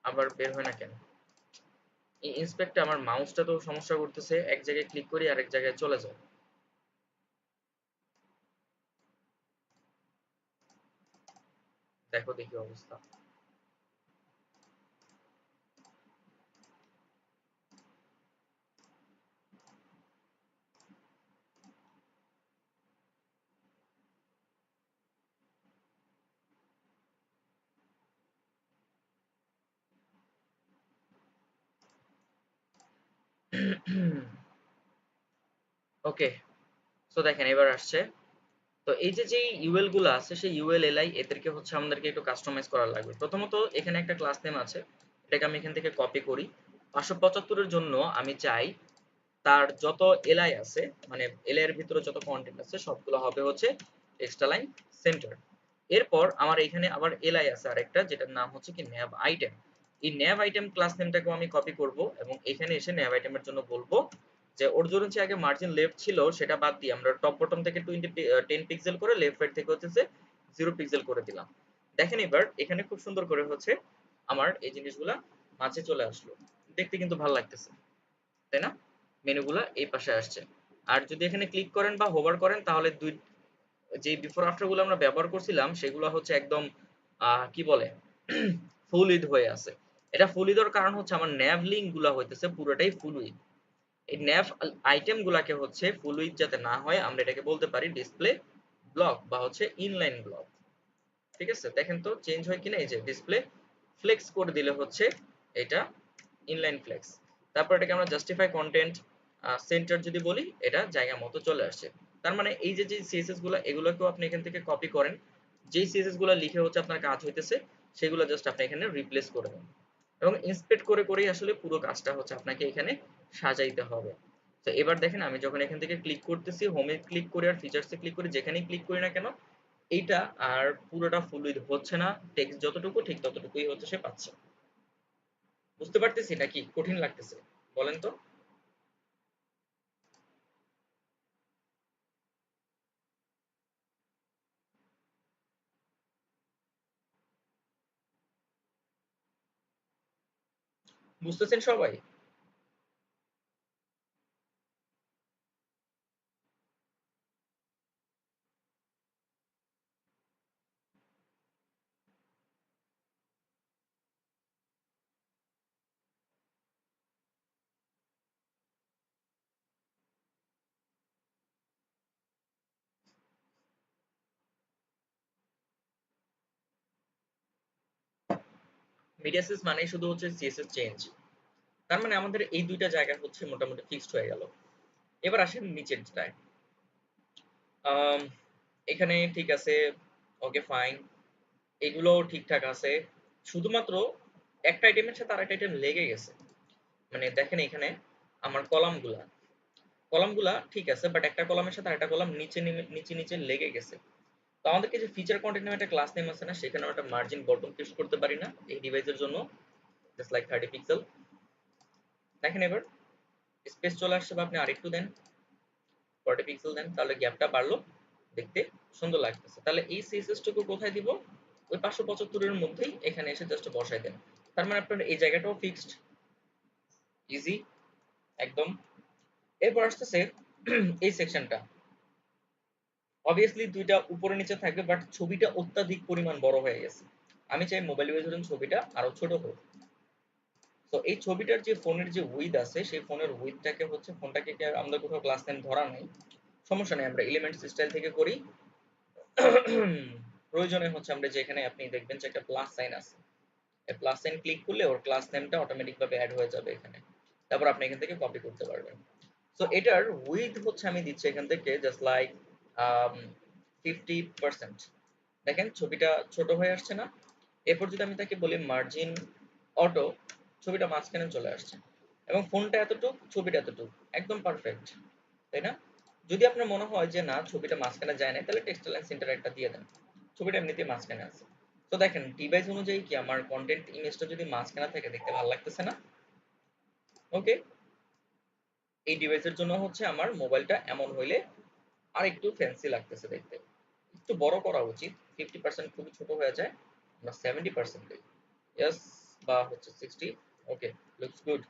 আবার বের হয় না কেন এই ইন্সপেক্টে, আমার মাউসটা তো সমস্যা করতেছে, এক জায়গায় ক্লিক করি আরেক জায়গায় চলে যায়। দেখো দেখি অবস্থা। ওকে, সো দেখেন এবার আসছে। তো এই যে যে ইউএল গুলো আছে সেই ইউএল এলআই এদেরকে হচ্ছে আমাদেরকে একটু কাস্টমাইজ করা লাগবে। প্রথমত এখানে একটা ক্লাস নেম আছে, এটাকে আমি এখান থেকে কপি করি। 575 এর জন্য আমি চাই তার যত এলআই আছে, মানে এলআই এর ভিতরে যত কন্টেন্ট আছে সবগুলো হবে হচ্ছে টেক্সট লাইন সেন্টার। এরপর আমার এখানে আবার এলআই আছে আরেকটা যেটার নাম হচ্ছে কি ন্যাব আইটেম। এই ন্যাব আইটেম ক্লাস নেমটাকেও আমি কপি করব এবং এখানে এসে ন্যাব আইটেমের জন্য বলবো যে ওর জন্য যে আগে মার্জিন লেফট ছিল সেটা বাদ দিয়ে আমরা টপ বটম থেকে 10 পিক্সেল করে লেফট রাইট থেকে হচ্ছে 0 পিক্সেল করে দিলাম। দেখেন এবার এখানে খুব সুন্দর করে হচ্ছে আমার এই জিনিসগুলা মাঝে চলে আসলো, দেখতে কিন্তু ভালো লাগতেছে, তাই না? মেনুগুলা এই পাশে আসছে। আর যদি এখানে ক্লিক করেন বা হোভার করেন তাহলে দুই যে বিফোর আফটার গুলো আমরা ব্যবহার করছিলাম সেগুলো হচ্ছে একদম কি বলে ফুল উইড হয়ে আছে। এটা ফুল উইড এর কারণ হচ্ছে আমার ন্যাভ লিঙ্ক গুলা হইতেছে পুরোটাই ফুল উইড। এই ন্যাভ আইটেম গুলাকে হচ্ছে ফুল উইড যাতে না হয় আমরা এটাকে বলতে পারি ডিসপ্লে ব্লক বা হচ্ছে ইনলাইন ব্লক। ঠিক আছে, দেখেন তো চেঞ্জ হয় কিনা, এই যে ডিসপ্লে ফ্লেক্স করে দিলে হচ্ছে এটা ইনলাইন ফ্লেক্স। তারপর এটাকে আমরা জাস্টিফাই কন্টেন্ট সেন্টার যদি বলি এটা জায়গা মতো চলে আসছে। তার মানে এই যে যে সিএসএস গুলো এগুলোকেও আপনি এখান থেকে কপি করেন, যেই সিএসএস গুলো লিখে হচ্ছে আপনার কাজ হইতেছে সেগুলো জাস্ট আপনি এখানে রিপ্লেস করে দেন এবং ইন্সপেক্ট করে করেই আসলে পুরো কাজটা হচ্ছে আপনাকে এখানে সাজাইতে হবে। তো এবার দেখেন আমি যখন এখান থেকে ক্লিক করতেছি, হোমে ক্লিক করি আর ফিচার্সে ক্লিক করি, যেখানেই ক্লিক করি না কেন এইটা আর পুরোটা ফুল উইড হচ্ছে না, টেক্সট যতটুকু ঠিক ততটুকুই হচ্ছে সে পাচ্ছে। বুঝতে পারতেছি নাকি কঠিন লাগতেছে বলেন তো? বুঝতেছেন সবাই? মিডিয়া সিস মানেই শুধু হচ্ছে সিএসএস চেঞ্জ। তার মানে আমাদের এই দুইটা জায়গা হচ্ছে মোটামুটি ফিক্সড হয়ে গেল। এবার আসেন নিচেরটায়। আম, এখানে ঠিক আছে, ওকে ফাইন। এগুলো ঠিকঠাক আছে, শুধুমাত্র একটা আইটেমের সাথে আরেকটা আইটেম লেগে গেছে। মানে দেখেন এখানে আমার কলামগুলা ঠিক আছে, বাট একটা কলামের সাথে আরেকটা কলাম নিচে নিচে লেগে গেছে। তো আমাদেরকে যে ফিচার কন্টেন্ট নামে একটা ক্লাস নেম আছে না, সেখানে আমরা একটা মার্জিন বটম ইউজ করতে পারি না এই ডিভাইসের জন্য, জাস্ট লাইক 30 পিক্সেল। দেখেন এবার স্পেস চলে আসছে, বা আপনি আরেকটু দেন, 40 পিক্সেল দেন, তাহলে গ্যাপটা বাড়লো, দেখতে সুন্দর লাগতেছে। তাহলে এই সিএসএস টুকু কোথায় দিব? ওই 575 এর মধ্যেই এখানে এসে জাস্ট বসাই দেন। তার মানে আপনার এই জায়গাটাও ফিক্সড, ইজি একদম। এরপর আসতেছে এই সেকশনটা, অবভিয়াসলি দুইটা উপরে নিচে থাকবে, বাট ছবিটা অত্যাধিক পরিমাণ বড় হয়ে গেছে। আমি চাই মোবাইল ইউজের ছবিটা আরো ছোট হোক। তো এই ছবিটার যে ফোনের যে উইথ আছে, সেই ফোনের উইথটাকে হচ্ছে, ফোনটাকে আমাদের কোথাও ক্লাস নেম ধরা নাই, সমস্যা নেই, আমরা এলিমেন্টস স্টাইল থেকে করি। প্রয়োজনে হচ্ছে আমরা যেখানে আপনি দেখবেন যে একটা প্লাস সাইন আছে, এই প্লাস সাইন ক্লিক করলে ওর ক্লাস নেমটা অটোমেটিক ভাবে অ্যাড হয়ে যাবে এখানে, তারপর আপনি এখান থেকে কপি করতে পারবেন। সো এটার উইথ হচ্ছে আমি দিচ্ছি এখান থেকে জাস্ট লাইক 50%। দেখেন ছবিটা ছোট হয়ে আসছে না? এরপর যদি আমি তাকে বলি মার্জিন অটো, ছবিটা মাঝখানে চলে আসছে, এবং ফোনটা এতটুক, ছবিটা এতটুক, একদম পারফেক্ট, তাই না? যদি আপনার মনে হয় যে না ছবিটা মাঝখানে যায় না, তাহলে টেক্সট লাইন সেন্টার একটা দিয়ে দেন, ছবিটা এমনিতেই মাঝখানে আছে। তো দেখেন ডিভাইস অনুযায়ী কি আমার কন্টেন্ট ইমেজটা যদি মাঝখানে থাকে দেখতে ভালো লাগতেছে না? ওকে, এই ডিভাইসের জন্য হচ্ছে আমার মোবাইলটা এমন হইলে আর একটু ফ্যান্সি লাগতেছে দেখতে, একটু বড় করা উচিত। 50% খুবই ছোট হয়ে যায়, আমরা 70% দিই, ইয়েস, বা হচ্ছে 60। ওকে, লুকস গুড।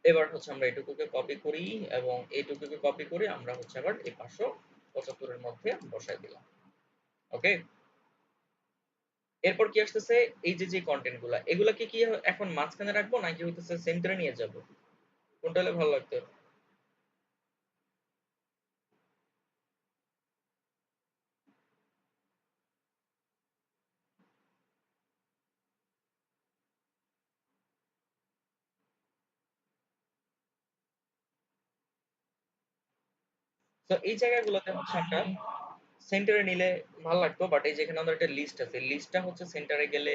এবার হচ্ছে আমরা এটুকুকে কপি করি, এবং এইটুকুকে কপি করে আমরা হচ্ছে আবার এই 575 এর মধ্যে বসাই দিলাম। ওকে, এরপর কি আসতেছে? এই যে যে কন্টেন্ট গুলা, এগুলা কি কি এখন মাঝখানে রাখবো নাকি হইতেছে সেন্টারে নিয়ে যাব? কোনটা হলে ভালো লাগতো? তো এই জায়গাগুলোতে হচ্ছে আমরা সেন্টারে নিলে ভালো লাগতো, বাট এই যেখানে আমাদের একটা লিস্ট আছে, লিস্টটা হচ্ছে সেন্টারে গেলে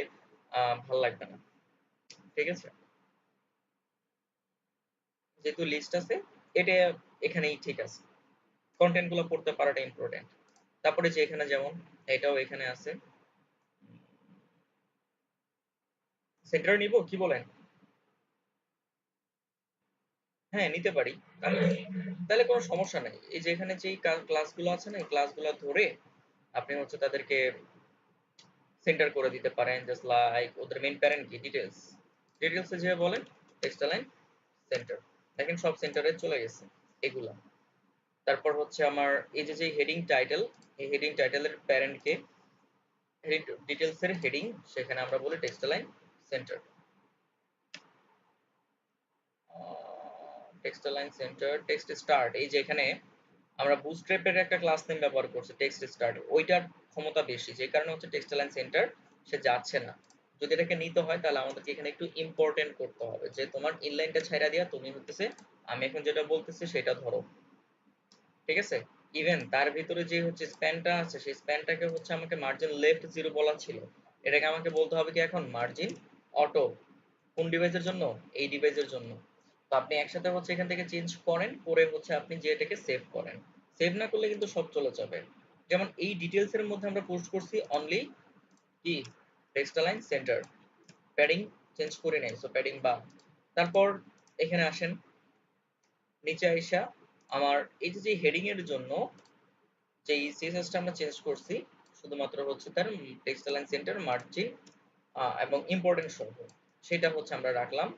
ভালো লাগবে না। ঠিক আছে, যেহেতু লিস্ট আছে, এটা এখানেই ঠিক আছে, কন্টেন্ট গুলো পড়তে পারাটা ইম্পর্টেন্ট। তারপরে যে এখানে যেমন এটাও এখানে আছে, সেন্টারে নিব কি বলেন? হ্যাঁ নিতে পারি, তাহলে তাহলে কোনো সমস্যা নাই। এই যে এখানে যে ক্লাসগুলো আছে না, এই ক্লাসগুলো ধরে আপনি হচ্ছে তাদেরকে সেন্টার করে দিতে পারেন, জাস্ট লাইক ওদের মেইন প্যারেন্ট কি ডিটেলস, ডিটেলসে যে বলেন টেক্সট লাইন সেন্টার, দেখেন সব সেন্টারে চলে গেছে এগুলা। তারপর হচ্ছে আমার এই যে যে হেডিং টাইটেল, এই হেডিং টাইটেলের প্যারেন্টকে ডিটেলস এর হেডিং, সেখানে আমরা বলি text line centre, text line centre text start. এই যে এখানে আমরা বুটস্ট্র্যাপের একটা ক্লাস নেম ব্যবহার করছি টেক্সট স্টার্ট, ওইটার ক্ষমতা বেশি, যে কারণে হচ্ছে টেক্সট লাইন সেন্টার সে যাচ্ছে না। যদি এটাকে নিতে হয় তাহলে আমাদেরকে এখানে একটু ইম্পর্টেন্ট করতে হবে, যে তোমার ইনলাইনটা ছাইড়া দিয়া তুমি হতেছে আমি এখন যেটা বলতেছি সেটা ধরো। ঠিক আছে, ইভেন তার ভিতরে যে হচ্ছে স্প্যানটা আছে, সেই স্প্যানটাকে হচ্ছে আমাকে মার্জিন লেফট 0 বলা ছিল, এটাকে আমাকে বলতে হবে কি এখন মার্জিন অটো। কোন ডিভাইসের জন্য? এই ডিভাইসের জন্য। তো আপনি একসাথে হচ্ছে এখান থেকে চেঞ্জ করেন, করে হচ্ছে আপনি যে এটাকে সেভ করেন, সেভ না করলে কিন্তু সব চলে যাবে। যেমন এই ডিটেলস এর মধ্যে আমরা পোস্ট করছি অনলি কি text line centre, padding change করে নেই, সো প্যাডিং বা। তারপর এখানে আসেন, নিচে আইসা আমার এই যে যে হেডিং এর জন্য যে সিএসএসটা আমরা চেঞ্জ করছি, শুধুমাত্র হচ্ছে তার টেক্সট লাইন সেন্টার মার্জিন এবং ইম্পর্টেন্ট সহ, সেটা হচ্ছে আমরা রাখলাম।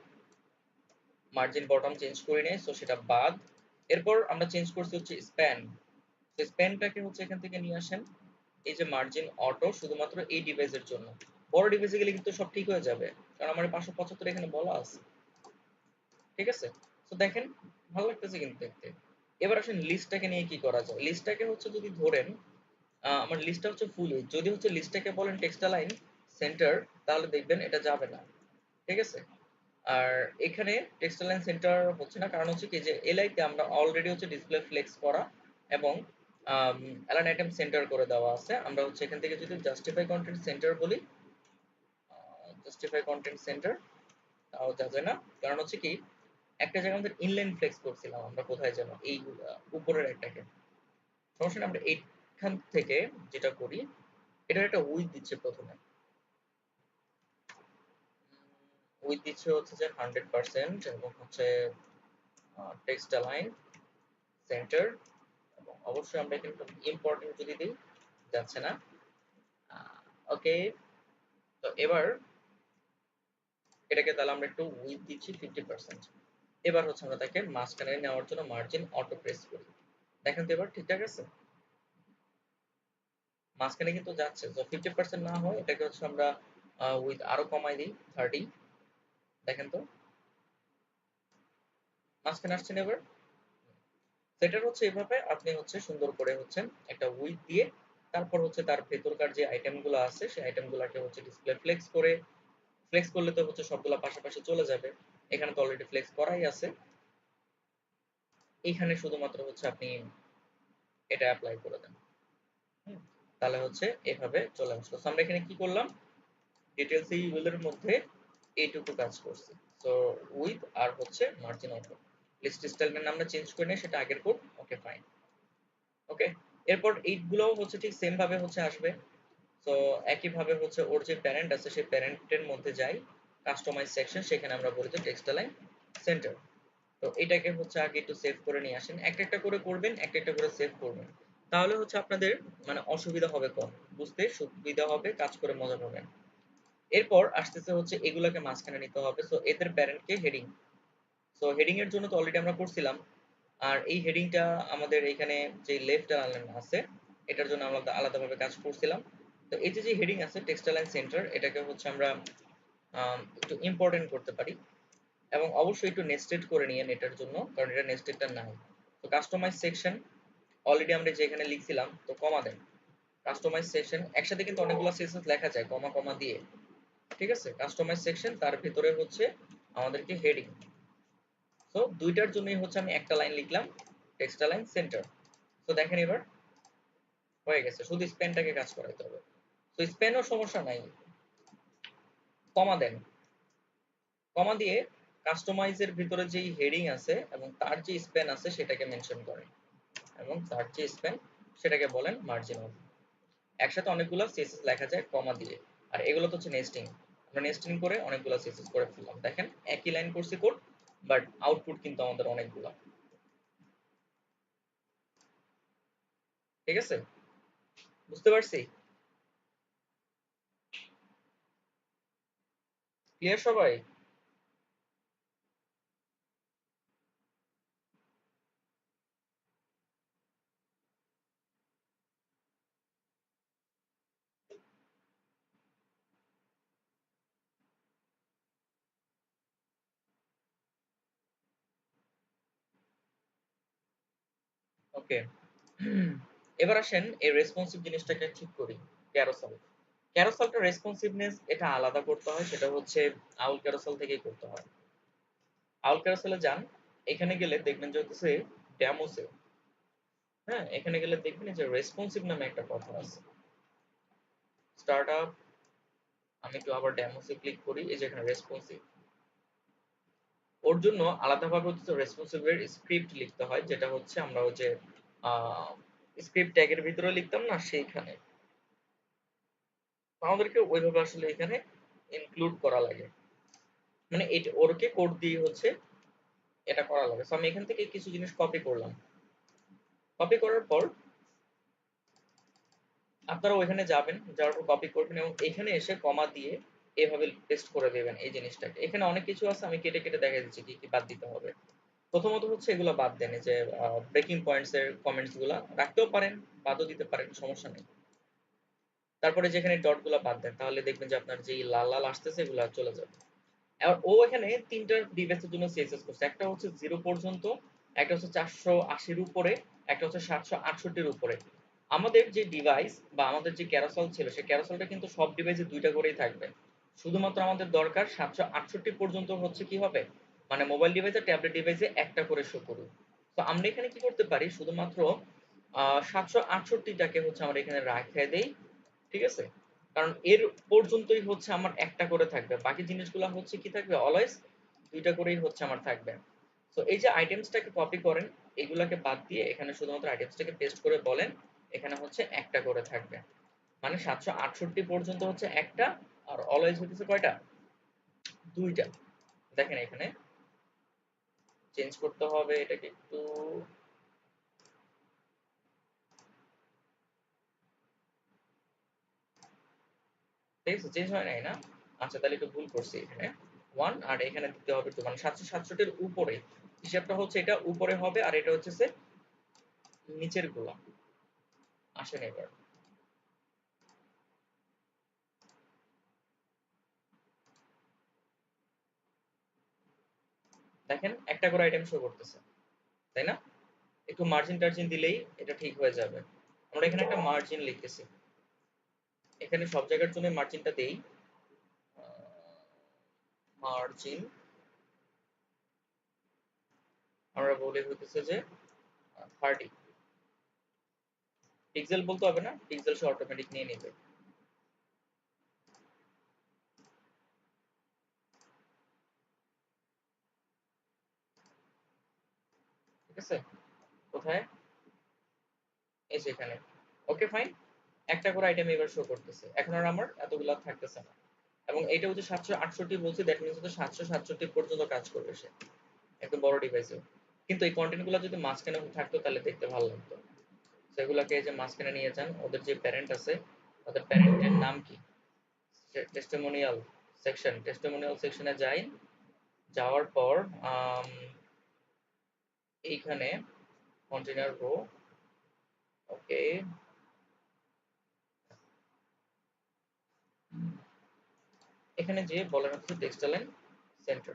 মার্জিন বটম চেঞ্জ করি নাই, সো সেটা বাদ। এরপর আমরা চেঞ্জ করছি হচ্ছে স্প্যান, তো স্প্যানটাকে হচ্ছে এখান থেকে নিয়ে আসেন, এই যে মার্জিন অটো শুধুমাত্র এই ডিভাইসের জন্য, বড় ডিভাইসে গেলে কিন্তু সব ঠিক হয়ে যাবে, কারণ আমার 575 এখানে বলা আছে। ঠিক আছে, তো দেখেন ভালো লাগতেছে কিন্তু দেখতে। এবার আসেন লিস্টটাকে নিয়ে কি করা যায়। লিস্টটাকে হচ্ছে যদি ধরেন আমার লিস্টটা হচ্ছে ফুল, যদি হচ্ছে লিস্টটাকে বলেন টেক্সট লাইন সেন্টার, তাহলে দেখবেন এটা যাবে না। ঠিক আছে, আর এখানে টেক্সট লাইন সেন্টার হচ্ছে না, কারণ হচ্ছে কি যে এলআই তে আমরা অলরেডি হচ্ছে ডিসপ্লে ফ্লেক্স করা এবং অ্যালাইন আইটেম সেন্টার করে দেওয়া আছে। আমরা হচ্ছে এখান থেকে যদি জাস্টিফাই কন্টেন্ট সেন্টার বলি, জাস্টিফাই কন্টেন্ট সেন্টার, তাও যাবে না। কারণ হচ্ছে কি, একটা জায়গায় আমাদের ইনলাইন ফ্লেক্স করছিলাম আমরা, কোথায় যেন এই উপরের একটাকে, সমস্যা নেই। আমরা এইখান থেকে যেটা করি, এটার একটা উইথ দিচ্ছে প্রথমে, উইথ দিচ্ছে হচ্ছে যে 100% এবং হচ্ছে টেক্সট অ্যালাইন সেন্টার, এবং অবশ্যই আমরা এখানে ইম্পর্টেন্ট যদি দিই, যাচ্ছে না। ওকে, তো এবার এটাকে তাহলে আমরা একটু উইথ দিচ্ছি 50%। এবার হচ্ছে আমরা তাকে মাঝখানে নেওয়ার জন্য মার্জিন অটো প্রেস করি। দেখেন তো এবার ঠিকঠাক আছে, মাঝখানে কিন্তু যাচ্ছে। তো 50% না হয় এটাকে হচ্ছে আমরা উইথ আরো কমাই দিই 30। দেখেন তো মাঝখানে আসছে না এবার। সেটার হচ্ছে এভাবে আপনি হচ্ছে সুন্দর করে হচ্ছে একটা উইথ দিয়ে, তারপর হচ্ছে তার ভেতরকার যে আইটেমগুলো আছে সেই আইটেমগুলোকে হচ্ছে ডিসপ্লে ফ্লেক্স করে, ফ্লেক্স করলে তো হচ্ছে সবগুলা পাশাপাশি চলে যাবে। এখানে তো অলরেডি ফ্লেক্স করাই আছে, এইখানে শুধুমাত্র হচ্ছে আপনি এটা অ্যাপ্লাই করে দেন। হুম, তাহলে হচ্ছে এভাবে চলে আসলো। So আমরা এখানে কি করলাম, ডিটেলস এই ইউএল মধ্যে এইটুকু কাজ করছি। তো উইথ আর হচ্ছে মার্জিন অটো, লিস্ট স্টাইলমেন্ট আমরা চেঞ্জ করে নিই, সেটা আগের কোড। Okay fine. ওকে, এরপর এইগুলোও হচ্ছে ঠিক সেম ভাবে হচ্ছে আসবে। তো একই ভাবে হচ্ছে ওর যে প্যারেন্ট আছে সেই প্যারেন্টের মধ্যে যাই, কাস্টমাইজ সেকশন, সেখানে আমরা বলি যে টেক্সট অ্যালাইন সেন্টার। তো এটাকে হচ্ছে আগে একটু সেভ করে নিয়ে আসেন, একটা একটা করে করবেন, একটা একটা করে সেভ করবেন, তাহলে হচ্ছে আপনাদের মানে অসুবিধা হবে কম, বুঝতে সুবিধা হবে, কাজ করে মজা পাবেন। এরপর আসতেছে হচ্ছে এগুলাকে মাঝখানে নিতে হবে। সো এদের প্যারেন্টকে হেডিং, সো হেডিং এর জন্য তো অলরেডি আমরা করছিলাম। আর এই হেডিংটা আমাদের এখানে যে লেফট অ্যালাইন আছে, এটার জন্য আমরা আলাদাভাবে কাজ করছিলাম। তো এই যে যে হেডিং আছে টেক্সট অ্যালাইন সেন্টার, এটাকে হচ্ছে আমরা একটু ইম্পর্টেন্ট করতে পারি, এবং অবশ্যই একটু নেস্টেড করে নিয়েন এটার জন্য, কারণ এটা নেস্টেডটা নাই। তো কাস্টমাইজ সেকশন অলরেডি আমরা যেখানে লিখছিলাম, তো কমা দেন। কাস্টমাইজ সেকশন একসাথে কিন্তু অনেকগুলো সেকশন লেখা যায় কমা কমা দিয়ে, ঠিক আছে। কাস্টমাইজ সেকশন, তার ভিতরে হচ্ছে আমাদেরকে হেডিং। তো দুইটার জন্যই হচ্ছে আমি একটা লাইন লিখলাম, টেক্সট লাইন সেন্টার। তো দেখেন এবার হয়ে গেছে, শুধু স্পেনটাকে কাজ করাইতে হবে। তো স্পেনও সমস্যা নাই, কমা দেন। কমা দিয়ে কাস্টমাইজের ভিতরে যেই হেডিং আছে এবং তার যে স্পেন আছে সেটাকে মেনশন করেন, এবং তার যে স্পেন সেটাকে বলেন মার্জিন অফ। একসাথে অনেকগুলো সিএসএস লেখা যায় কমা দিয়ে। আর এগুলো তো হচ্ছে নেস্টিং, আমরা নেস্টিং করে অনেকগুলো সিএসএস করে ফেললাম। দেখেন একই লাইন করছি কোড, বাট আউটপুট কিন্তু আমাদের অনেকগুলো। ঠিক আছে, বুঝতে পারছি? ক্লিয়ার সবাই? ওকে, এবার আসেন এই রেসপন্সিভ জিনিসটাকে ঠিক করি। ক্যারোসেল, ক্যারোসেলটা রেসপন্সিভনেস এটা আলাদা করতে হয়, সেটা হচ্ছে আউল ক্যারোসেল থেকেই করতে হয়। আউল ক্যারোসেলে যান, এখানে গেলে দেখবেন যে হচ্ছে ডেমোসে, হ্যাঁ এখানে গেলে দেখবেন যে রেসপন্সিভ নামে একটা কথা আছে। স্টার্ট আপ, আমি একটু আবার ডেমোসে ক্লিক করি, এই যে এখানে রেসপন্সিভ, ওর জন্য আলাদাভাবে হচ্ছে রেসপন্সিভ এর স্ক্রিপ্ট লিখতে হয়, যেটা হচ্ছে আমরা ওই যে স্ক্রিপ্ট ট্যাগের ভিতরে লিখতাম না, সেইখানে আমাদেরকে ওইভাবে আসলে এখানে ইনক্লুড করা লাগে, মানে এটা ওরকে কোড দিয়ে হচ্ছে এটা করা লাগে। তো আমি এখান থেকে কিছু জিনিস কপি করলাম, কপি করার পর আপনারা ওইখানে যাবেন, যাওয়ার পর কপি করবেন এবং এখানে এসে কমা দিয়ে এভাবে পেস্ট করে দেবেন এই জিনিসটাকে। এখানে অনেক কিছু আছে, আমি কেটে কেটে দেখা দিচ্ছি কি কি বাদ দিতে হবে। প্রথমত হচ্ছে এগুলো বাদ দেন, এই যে ব্রেকিং পয়েন্টস এর কমেন্টস গুলা রাখতেও পারেন, বাদও দিতে পারেন, সমস্যা নেই। তারপরে যেখানে ডট গুলা বাদ দেন, তাহলে দেখবেন যে আপনার যে লাল লাল আসতেছে এগুলো চলে যাবে। এবার ও এখানে তিনটা ডিভাইসের জন্য সিএসএস করছে, একটা হচ্ছে 0 পর্যন্ত, একটা হচ্ছে 480 উপরে, একটা হচ্ছে 768 উপরে। আমাদের যে ডিভাইস বা আমাদের যে ক্যারোসেল ছিল, সেই ক্যারোসেলটা কিন্তু সব ডিভাইসে দুইটা করেই থাকবে। শুধুমাত্র আমাদের দরকার 768 পর্যন্ত হচ্ছে কি হবে, মানে মোবাইল ডিভাইসে ট্যাবলেট ডিভাইসে একটা করে শো করুক। তো আমরা এখানে কি করতে পারি, শুধুমাত্র 768টাকে হচ্ছে আমরা এখানে রাখে দেই, ঠিক আছে? কারণ এর পর্যন্তই হচ্ছে আমার একটা করে থাকবে, বাকি জিনিসগুলো হচ্ছে কি থাকবে, অলওয়েজ দুইটা করেই হচ্ছে আমার থাকবে। তো এই যে আইটেমসটাকে কপি করেন, এগুলাকে বাদ দিয়ে এখানে শুধুমাত্র আইটেমসটাকে পেস্ট করে বলেন এখানে হচ্ছে একটা করে থাকবে, মানে 768 পর্যন্ত হচ্ছে একটা, আর অলওয়েজ হইতেছে কয়টা, দুইটা। দেখেন এখানে চেঞ্জ করতে হবে এটাকে একটু, ঠিক আছে? চেঞ্জ হয় নাই না? আচ্ছা, তাহলে একটু ভুল করছি এখানে। 1 আর এখানে দিতে হবে 2, মানে 767 এর উপরে হিসাবটা হচ্ছে এটা উপরে হবে, আর এটা হচ্ছে নিচের গুলা। আসেন এবার দেখেন একটা করে আইটেম শো করতেছে, তাই না? একটু মার্জিন টার্জিন দিলেই এটা ঠিক হয়ে যাবে। আমরা এখানে একটা মার্জিন লিখতেছি, এখানে সব জায়গার জন্য মার্জিনটা দেই, মার্জিন আমরা বলি হইতেছে যে 30। পিক্সেল বলতে হবে না, পিক্সেল সে অটোমেটিক নিয়ে নেবে। ঠিক আছে? কোথায়? এই যে এখানে। Okay fine. একটা করে আইটেম এবার শো করতেছে, এখন আর আমার এতগুলা থাকতেছে না। এবং এটা হচ্ছে 768 বলছি, দ্যাট মিনস হচ্ছে 767 পর্যন্ত কাজ করবে সে, একটু বড় ডিভাইসে। কিন্তু এই কন্টেন্ট গুলো যদি মাঝখানে থাকতো তাহলে দেখতে ভালো লাগতো। সেগুলোকে এই যে মাঝখানে নিয়ে যান, ওদের যে প্যারেন্ট আছে, ওদের প্যারেন্টের নাম কি, টেস্টিমোনিয়াল সেকশন, টেস্টিমোনিয়াল সেকশনে যাই, যাওয়ার পর আম, এইখানে কন্টেনার রো, ওকে, এখানে যে বলেন হচ্ছে টেক্সটাইল সেন্টার,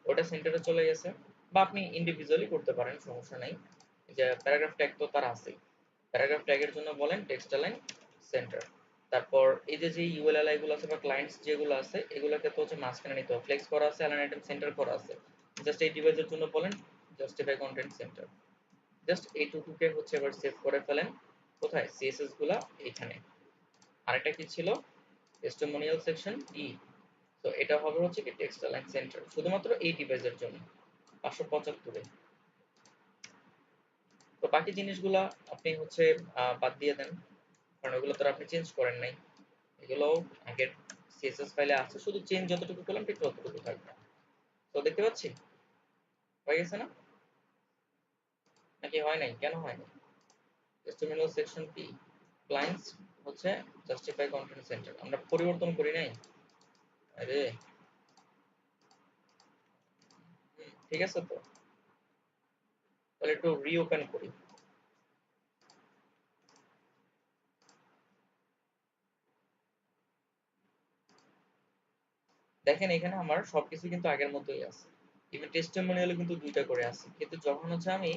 ওটা সেন্টারে চলে গেছে। বা আপনি ইন্ডিভিজুয়ালি করতে পারেন, সমস্যা নাই। যে প্যারাগ্রাফ ট্যাগ তো তার আছেই, প্যারাগ্রাফ ট্যাগের জন্য বলেন টেক্সটাইল সেন্টার। তারপর এই যে যে ইউএলএলআই গুলো আছে বা ক্লায়েন্টস যেগুলো আছে, এগুলোকে তো হচ্ছে মাঝখানে নিতে হবে, ফ্লেক্স করা আছে, অ্যালাইন আইটেম সেন্টার করা আছে। জাস্ট এই ডিভাইসের জন্য বলেন জাস্টিফাই কন্টেন্ট সেন্টার। জাস্ট এইটুকুকে হচ্ছে এবার সেভ করে ফেলেন। কোথায়? সিএসএস গুলা এইখানে। আরেকটা কি ছিল? টেস্টিমোনিয়াল সেকশন ই। তো এটা হবে হচ্ছে কি টেক্সটাইল সেন্টার, শুধুমাত্র এই ডিভাইসের জন্য 575-এ। তো বাকি জিনিসগুলা আপনি হচ্ছে বাদ দিয়ে দেন, কারণ ওগুলো তো আর আপনি চেঞ্জ করেন নাই। এগুলো আগের সিএসএস ফাইলে আছে, শুধু চেঞ্জ যতটুকু করলাম ঠিক ততটুকু থাকবে। তো দেখতে পাচ্ছি হয়ে গেছে না? নাকি হয় নাই? কেন হয় নাই? টেস্টিমোনিয়াল সেকশন কি, ক্লায়েন্টস হচ্ছে জাস্টিফাই কন্টেন্ট সেন্টার, আমরা পরিবর্তন করি নাই। আরে ঠিক আছে তো, তাহলে একটু রিওপেন করি। দেখেন এখানে আমার সবকিছু কিন্তু আগের মতোই আছে, ইভেন টেস্টিমোনিয়ালও কিন্তু দুইটা করে আছে, কিন্তু যখন হচ্ছে আমি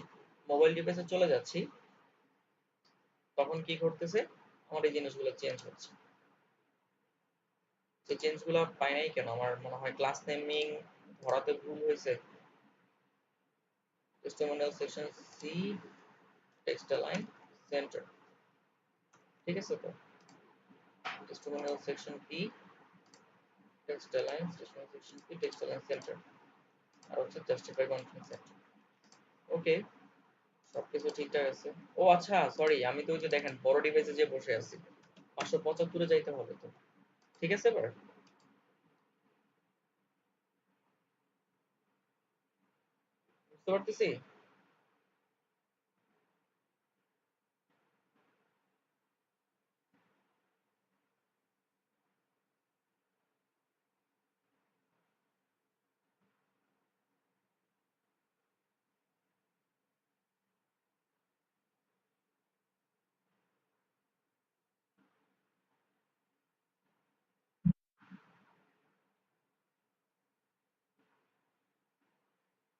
মোবাইল ডিভাইসে চলে যাচ্ছি তখন কি করতেছে, আমার এই জিনিসগুলো চেঞ্জ হচ্ছে। সেই চেঞ্জগুলো পাই নাই কেন? আমার মনে হয় ক্লাস নেমিং ধরাতে ভুল হয়েছে। Testimonial section C, textile centre, ঠিক আছে তো? Testimonial section P, textile testimonial section P, textile centre, আর হচ্ছে জাস্টিফাই কন্টেন্ট সেন্টার। ওকে, সবকিছু ঠিকঠাক আছে। ও আচ্ছা, সরি, আমি তো ওই যে দেখেন বড় ডিভাইসে যে বসে আছি, 575-এ যাইতে হবে তো। ঠিক আছে এবার? বুঝতে পারতেছি?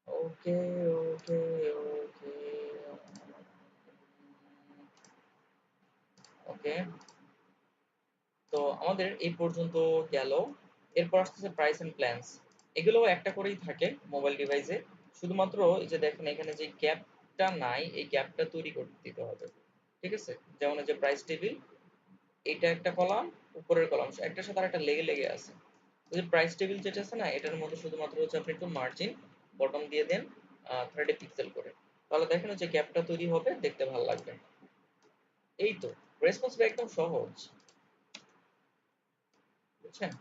ওকে, ওকে, ওকে, ওকে। তো আমাদের এই পর্যন্ত গেল। এরপর আসতেছে প্রাইস এন্ড প্ল্যানস। এগুলো একটা করেই থাকে মোবাইল ডিভাইসে। শুধুমাত্র এই যে দেখেন এখানে যে গ্যাপটা নাই, এই গ্যাপটা তৈরি করে দিতে হবে। ঠিক আছে? যেমন এই যে প্রাইস টেবিল, এটা একটা কলাম, উপরের কলাম একটার সাথে আরেকটা লেগে লেগে আছে। ওই যে প্রাইস টেবিল যেটা আছে না, এটার মধ্যে শুধুমাত্র হচ্ছে আপনি একটু মার্জিন বটম দিয়ে দেন 30 পিক্সেল করে, তাহলে দেখেন যে গ্যাপটা তৈরি হবে, দেখতে ভালো লাগবে। এই তো, রেসপন্সিভ একদম সহজ, বুঝছেন?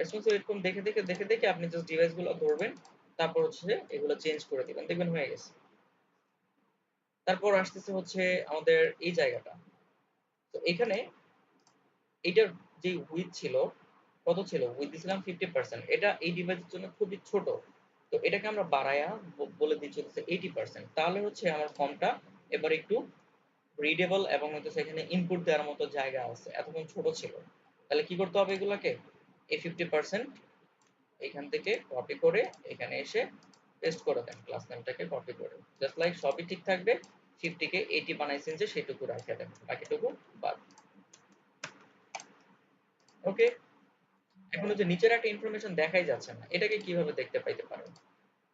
রেসপন্সিভ এরকম দেখে দেখে দেখে দেখে আপনি জাস্ট ডিভাইস গুলো ধরবেন, তারপর হচ্ছে এগুলো চেঞ্জ করে দিবেন, দেখবেন হয়ে গেছে। তারপর আসতেছে হচ্ছে আমাদের এই জায়গাটা। তো এখানে এটার যে উইথ ছিল, কত ছিল? উইথ দিছিলাম 50%, এটা এই ডিভাইসের জন্য খুবই ছোট। তো এটাকে আমরা বাড়ায়া বলে দিচ্ছি হচ্ছে 80%, তাহলে হচ্ছে আমার ফর্মটা এবার একটু রিডেবল এবং হচ্ছে সেখানে ইনপুট দেওয়ার মতো জায়গা আছে, এতক্ষণ ছোট ছিল। তাহলে কি করতে হবে? এগুলাকে এই 50% এখান থেকে কপি করে এখানে এসে পেস্ট করে দেন, ক্লাস নেমটাকে কপি করে, জাস্ট লাইক সবই ঠিক থাকবে। 50 কে 80 বানাইছেন যে সেটুকু রাখে দেন, বাকিটুকু বাদ। ওকে। এখন হচ্ছে নিচের একটা ইনফরমেশন দেখাই যাচ্ছে না, এটাকে কিভাবে দেখতে পাইতে পারেন?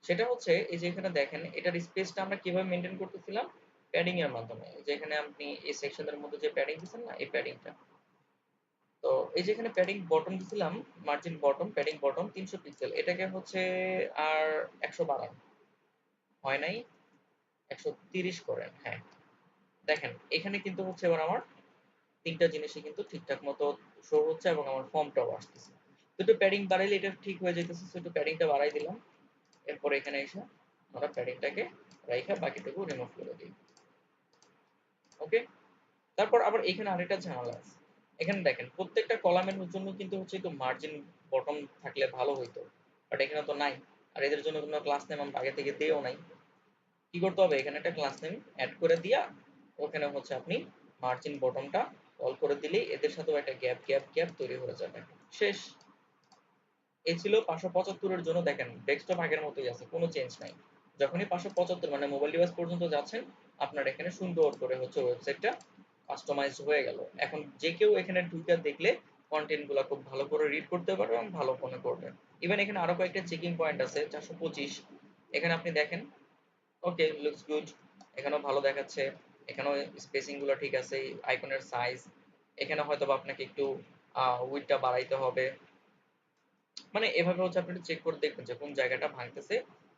সেটা হচ্ছে এই যে এখানে দেখেন, এটার স্পেসটা আমরা কিভাবে মেনটেন করতেছিলাম? প্যাডিং এর মাধ্যমে। এই যে এখানে আপনি এই সেকশনের মধ্যে যে প্যাডিং দিচ্ছেন না, এই প্যাডিংটা, তো এই যে এখানে প্যাডিং বটম দিছিলাম, margin bottom, padding bottom 300 pixel, এটাকে হচ্ছে আর 100 বাড়ান, হয় নাই? 130 করেন, হ্যাঁ। দেখেন এখানে কিন্তু হচ্ছে এবার আমার তিনটা জিনিসই কিন্তু ঠিকঠাক মতো শো হচ্ছে এবং আমার ফর্মটাও আসতেছে। তো একটু প্যাডিং বাড়াইলে এটা ঠিক হয়ে যেতেছে, তো একটু প্যাডিংটা বাড়াই দিলাম। এরপর এখানে এসে আমরা প্যাডিংটাকে রাইখা বাকিটুকু রিমুভ করে দিই। ওকে। তারপর আবার এখানে আরেকটা ঝামেলা আছে। এখানে দেখেন প্রত্যেকটা কলামের জন্য কিন্তু হচ্ছে একটু মার্জিন বটম থাকলে ভালো হইতো, বাট এখানে তো নাই। আর এদের জন্য কোনো ক্লাস নেম আমরা আগে থেকে দিয়েও নাই। কি করতে হবে? এখানে একটা ক্লাস নেম অ্যাড করে দিয়া ওখানে হচ্ছে আপনি মার্জিন বটমটা কল করে দিলেই এদের সাথেও একটা গ্যাপ গ্যাপ গ্যাপ তৈরি হয়ে যাবে। শেষ। এই ছিল 575 এর জন্য। দেখেন ডেস্কটপ আগের মতোই আছে, কোনো চেঞ্জ নাই। যখনই 575 মানে মোবাইল ডিভাইস পর্যন্ত যাচ্ছেন, আপনার এখানে সুন্দর করে হচ্ছে ওয়েবসাইটটা কাস্টমাইজড হয়ে গেল। এখন যে কেউ এখানে ঢুকে দেখলে কন্টেন্ট গুলা খুব ভালো করে রিড করতে পারবে এবং ভালো মনে করবে। ইভেন এখানে আরো কয়েকটা চেকিং পয়েন্ট আছে, 425। এখানে আপনি দেখেন, ওকে, লুকস গুড। এখানেও ভালো দেখাচ্ছে, এখানেও স্পেসিং গুলো ঠিক আছে, আইকনের সাইজ, এখানে হয়তো বা আপনাকে একটু উইডথটা বাড়াইতে হবে। মানে এভাবে হচ্ছে আপনি একটু চেক করে দেখবেন যে কোন জায়গাটা ভাঙতেছে,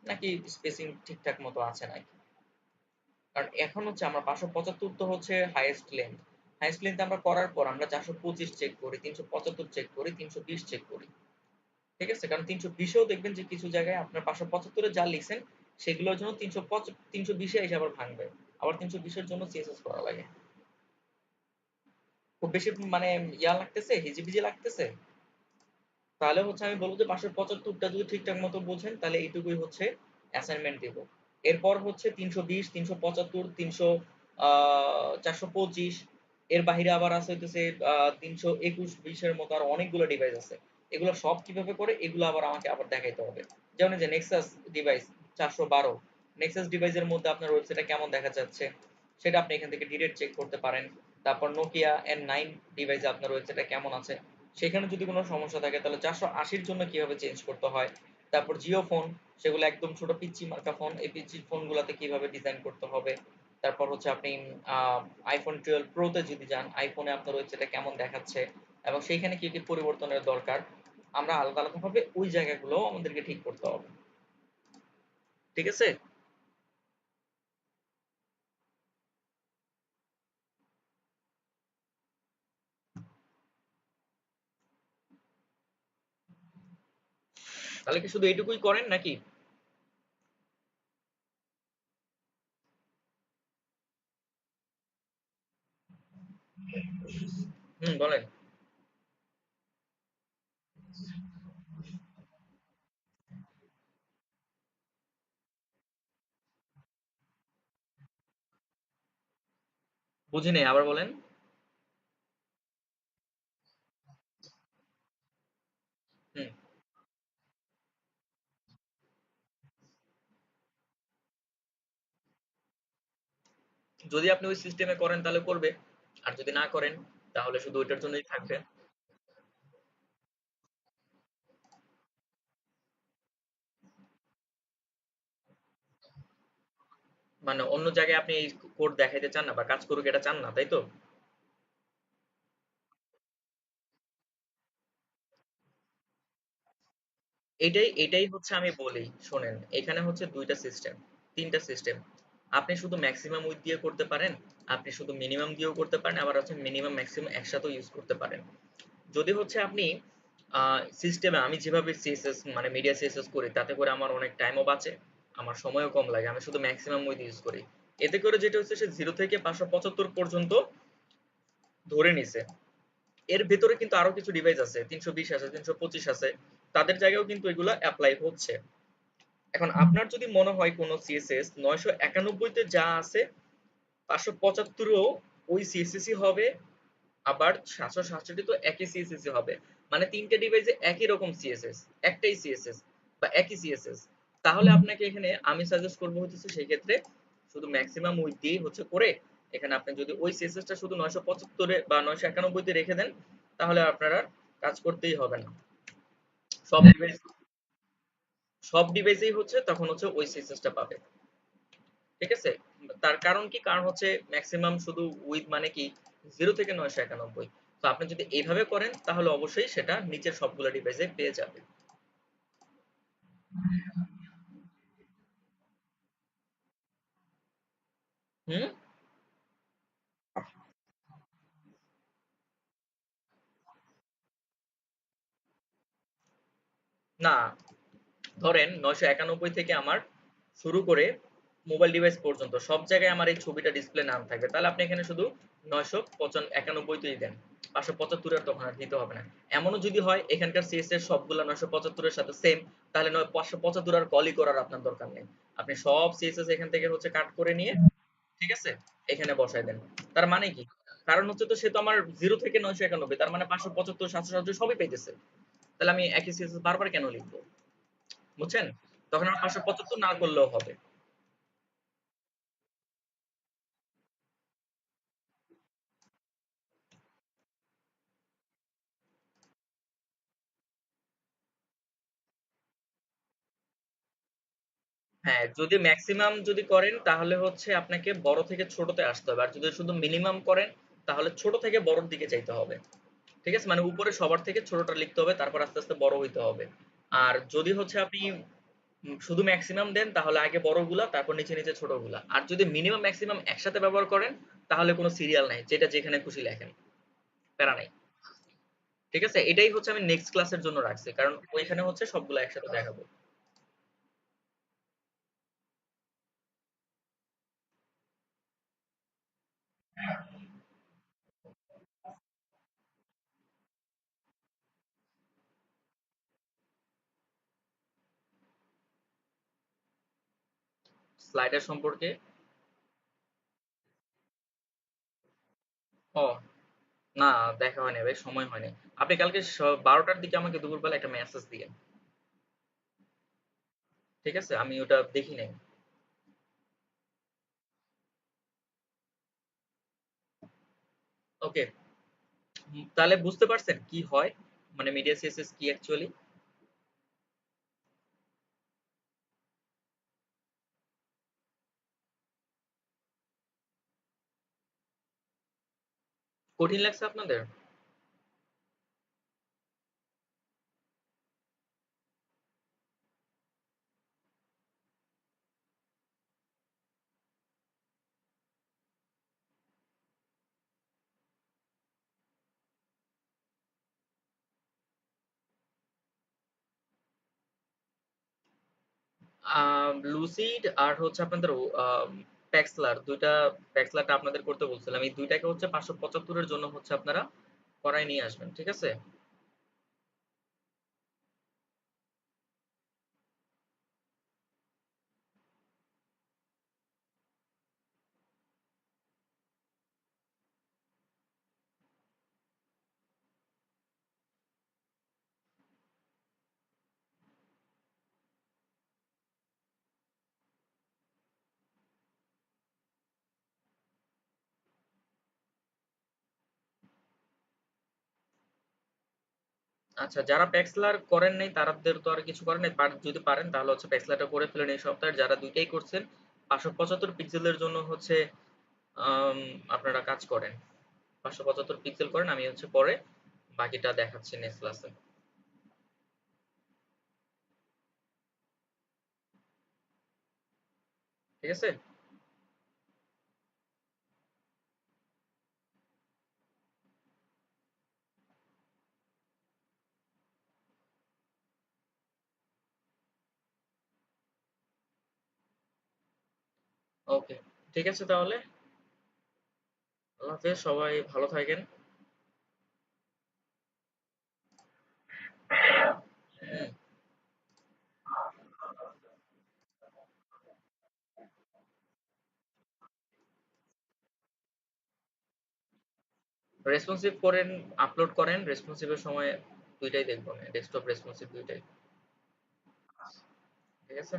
নাকি স্পেসিং ঠিকঠাক মতো আছে নাকি। কারণ এখন হচ্ছে আমরা 575 তো হচ্ছে হাইয়েস্ট লেন্থ, হাইয়েস্ট লেন্থ আমরা করার পর আমরা 425 চেক করি, 375 চেক করি, 320 চেক করি। ঠিক আছে? কারণ 320 এও দেখবেন যে কিছু জায়গায় আপনার 575 এ যা লিখছেন সেগুলোর জন্য 320 এ এসে আবার ভাঙবে। আবার 320 এর জন্য সিএসএস করা লাগে। খুব বেশি মানে লাগতেছে, হিজিবিজি লাগতেছে, তাহলে হচ্ছে আমি বলবো যে 575টা যদি ঠিকঠাক মতো বোঝেন তাহলে এইটুকুই হচ্ছে অ্যাসাইনমেন্ট দিব। এরপর হচ্ছে 320, 375, 300, 425, এর বাহিরে আবার আছে হইতেছে 321, 20 এর মতো আর অনেকগুলো ডিভাইস আছে। এগুলো সব কিভাবে করে এগুলো আবার আমাকে আবার দেখাইতে হবে। যেমন এই যে নেক্সাস ডিভাইস 412, নেক্সাস ডিভাইসের মধ্যে আপনার ওয়েবসাইটটা কেমন দেখা যাচ্ছে সেটা আপনি এখান থেকে ডিরেক্ট চেক করতে পারেন। তারপর নোকিয়া N9 ডিভাইসে আপনার ওয়েবসাইটটা কেমন আছে, সেখানে যদি কোনো সমস্যা থাকে তাহলে 480 এর জন্য কিভাবে চেঞ্জ করতে হয়। তারপর জিও ফোন, সেগুলো একদম ছোট পিচ্চি মার্কা ফোন, এই পিচ্চি ফোনগুলোতে কিভাবে ডিজাইন করতে হবে। তারপর হচ্ছে আপনি আইফোন 12 প্রোতে যদি যান, আইফোনে আপনার ওয়েবসাইটটা কেমন দেখাচ্ছে এবং সেইখানে কি কি পরিবর্তনের দরকার, আমরা আলাদা আলাদা ভাবে ওই জায়গাগুলো আমাদেরকে ঠিক করতে হবে। ঠিক আছে? তাহলে কি শুধু এইটুকুই করেন নাকি? হুম, বলেন। বুঝি নেই, আবার বলেন। হুম। যদি আপনি ওই সিস্টেমে করেন তাহলে করবে, আর যদি না করেন তাহলে শুধু ওইটার জন্যই থাকবে। মানে অন্য জায়গায় আপনি এই কোড দেখাইতে চান না বা কাজ করুক এটা চান না, তাই তো? এটাই হচ্ছে আমি বলি, শোনেন, এখানে হচ্ছে দুইটা সিস্টেম, তিনটা সিস্টেম। আপনি শুধু ম্যাক্সিমাম উইথ দিয়ে করতে পারেন, আপনি শুধু মিনিমাম দিয়েও করতে পারেন, আবার হচ্ছে মিনিমাম ম্যাক্সিমাম একসাথেও ইউজ করতে পারেন। যদি হচ্ছে আপনি সিস্টেমে, আমি যেভাবে সিএসএস মানে মিডিয়া সিএসএস করি তাতে করে আমার অনেক টাইমও বাঁচে, আমার সময়ও কম লাগে, আমি শুধু ম্যাক্সিমাম উইথ ইউজ করি। এতে করে যেটা হচ্ছে সে 0 থেকে 575 পর্যন্ত ধরে নিছে। এর ভেতরে কিন্তু আরো কিছু ডিভাইস আছে, 320 আছে, 325 আছে, তাদের জায়গায়ও কিন্তু এগুলা অ্যাপ্লাই হচ্ছে। এখন আপনার যদি মনে হয় কোনো সিএসএস 991 তে যা আছে 575 ও ওই সিএসএস হবে, আবার 767 তো একই সিএসএস হবে। মানে তিনটে ডিভাইসে একই রকম সিএসএস, একটাই সিএসএস বা একই সিএসএস। তাহলে আপনাকে এখানে আমি সাজেস্ট করবো হচ্ছে সেই ক্ষেত্রে শুধু ম্যাক্সিমাম উইথ দিয়েই হচ্ছে করে, এখানে আপনি যদি ওই সিএসএসটা শুধু 975 এ বা 991 তে রেখে দেন, তাহলে আপনার আর কাজ করতেই হবে না। সব ডিভাইস সব ডিভাইসেই হচ্ছে তখন হচ্ছে ওই সিএসএসটা পাবে। ঠিক আছে? তার কারণ কি? কারণ হচ্ছে ম্যাক্সিমাম শুধু উইথ মানে কি 0 থেকে 991। তো আপনি যদি এইভাবে করেন তাহলে অবশ্যই সেটা নিচের সবগুলো ডিভাইসে পেয়ে যাবে। হুম? না, ধরেন 991 থেকে আমার শুরু করে মোবাইল ডিভাইস পর্যন্ত সব জায়গায় আমার এই ছবিটা ডিসপ্লে নাম থাকবে, তাহলে আপনি এখানে শুধু 991 তেই দেন, 575 আর তখন আর দিতে হবে না। এমনও যদি হয় এখানকার সিএস এর সবগুলা 975 এর সাথে সেম, তাহলে 575 আর কলই করার আপনার দরকার নেই। আপনি সব সিএসএস এখান থেকে হচ্ছে কাট করে নিয়ে, ঠিক আছে, এখানে বসাই দেন। তার মানে কি? কারণ হচ্ছে তো সে তো আমার 0 থেকে 991, তার মানে 575 777 সবই পাইতেছে। তাহলে আমি একই সিএসএস বারবার কেন লিখবো? বুঝছেন? তখন আমার 575 না করলেও হবে। হ্যাঁ, যদি ম্যাক্সিমাম যদি করেন তাহলে হচ্ছে আপনাকে বড় থেকে ছোটতে আসতে হবে, আর যদি শুধু মিনিমাম করেন তাহলে ছোট থেকে বড়র দিকে যাইতে হবে। ঠিক আছে, মানে উপরে সবার থেকে ছোটটা লিখতে হবে, তারপর আস্তে আস্তে বড় হইতে হবে। আর যদি হচ্ছে আপনি শুধু ম্যাক্সিমাম দেন তাহলে আগে বড়গুলা তারপর নিচে নিচে ছোটগুলা, আর যদি মিনিমাম ম্যাক্সিমাম একসাথে ব্যবহার করেন তাহলে কোনো সিরিয়াল নাই, যেটা যেখানে খুশি লেখেন, প্যারা নাই। ঠিক আছে, এটাই হচ্ছে আমি নেক্সট ক্লাসের জন্য রাখছি, কারণ ওইখানে হচ্ছে সবগুলো একসাথে দেখাবো। স্লাইডার সম্পর্কে? ও, না, দেখা হয়নি ভাই, সময় হয়নি। আপনি কালকে 12টার দিকে আমাকে দুপুরবেলা একটা মেসেজ দিয়েন। ঠিক আছে, আমি ওটা দেখি নাই। ওকে। তাহলে বুঝতে পারছেন কি হয়, মানে মিডিয়া সিএসএস কি অ্যাকচুয়ালি? কঠিন লাগছে আপনাদের? লুসিড আর হচ্ছে আপনাদের প্যাক্সলার, দুইটা। প্যাক্সলারটা আপনাদের করতে বলছিলাম, এই দুইটাকে হচ্ছে 575 এর জন্য হচ্ছে আপনারা করাই নিয়ে আসবেন, ঠিক আছে? আচ্ছা, যারা প্যাক্সলার করেন নাই তাদের তো আর কিছু করেন নাই, যদি পারেন তাহলে হচ্ছে প্যাক্সলারটা করে ফেলেন এই সপ্তাহে। যারা দুইটাই করছেন 575 পিক্সেলের জন্য হচ্ছে আম, আপনারা কাজ করেন, 575 পিক্সেল করেন, আমি হচ্ছে পরে বাকিটা দেখাচ্ছি নেক্সট ক্লাসে। ঠিক আছে। ওকে, ঠিক আছে তাহলে। আল্লাহ হাফেজ, সবাই ভালো থাকেন। হুম। রেসপন্সিভ করেন, আপলোড করেন, রেসপন্সিভের সময় দুইটাই দেখবো, ডেস্কটপ রেসপন্সিভ দুইটাই। ঠিক আছে।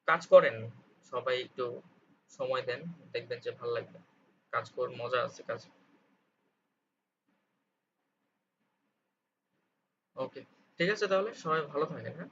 কাজ করেন, সবাই একটু সময় দেন, দেখবেন যে ভালো লাগবে, কাজ কর, মজা আছে কাজ। ওকে, ঠিক আছে তাহলে, সবাই ভালো থাকেন, হ্যাঁ।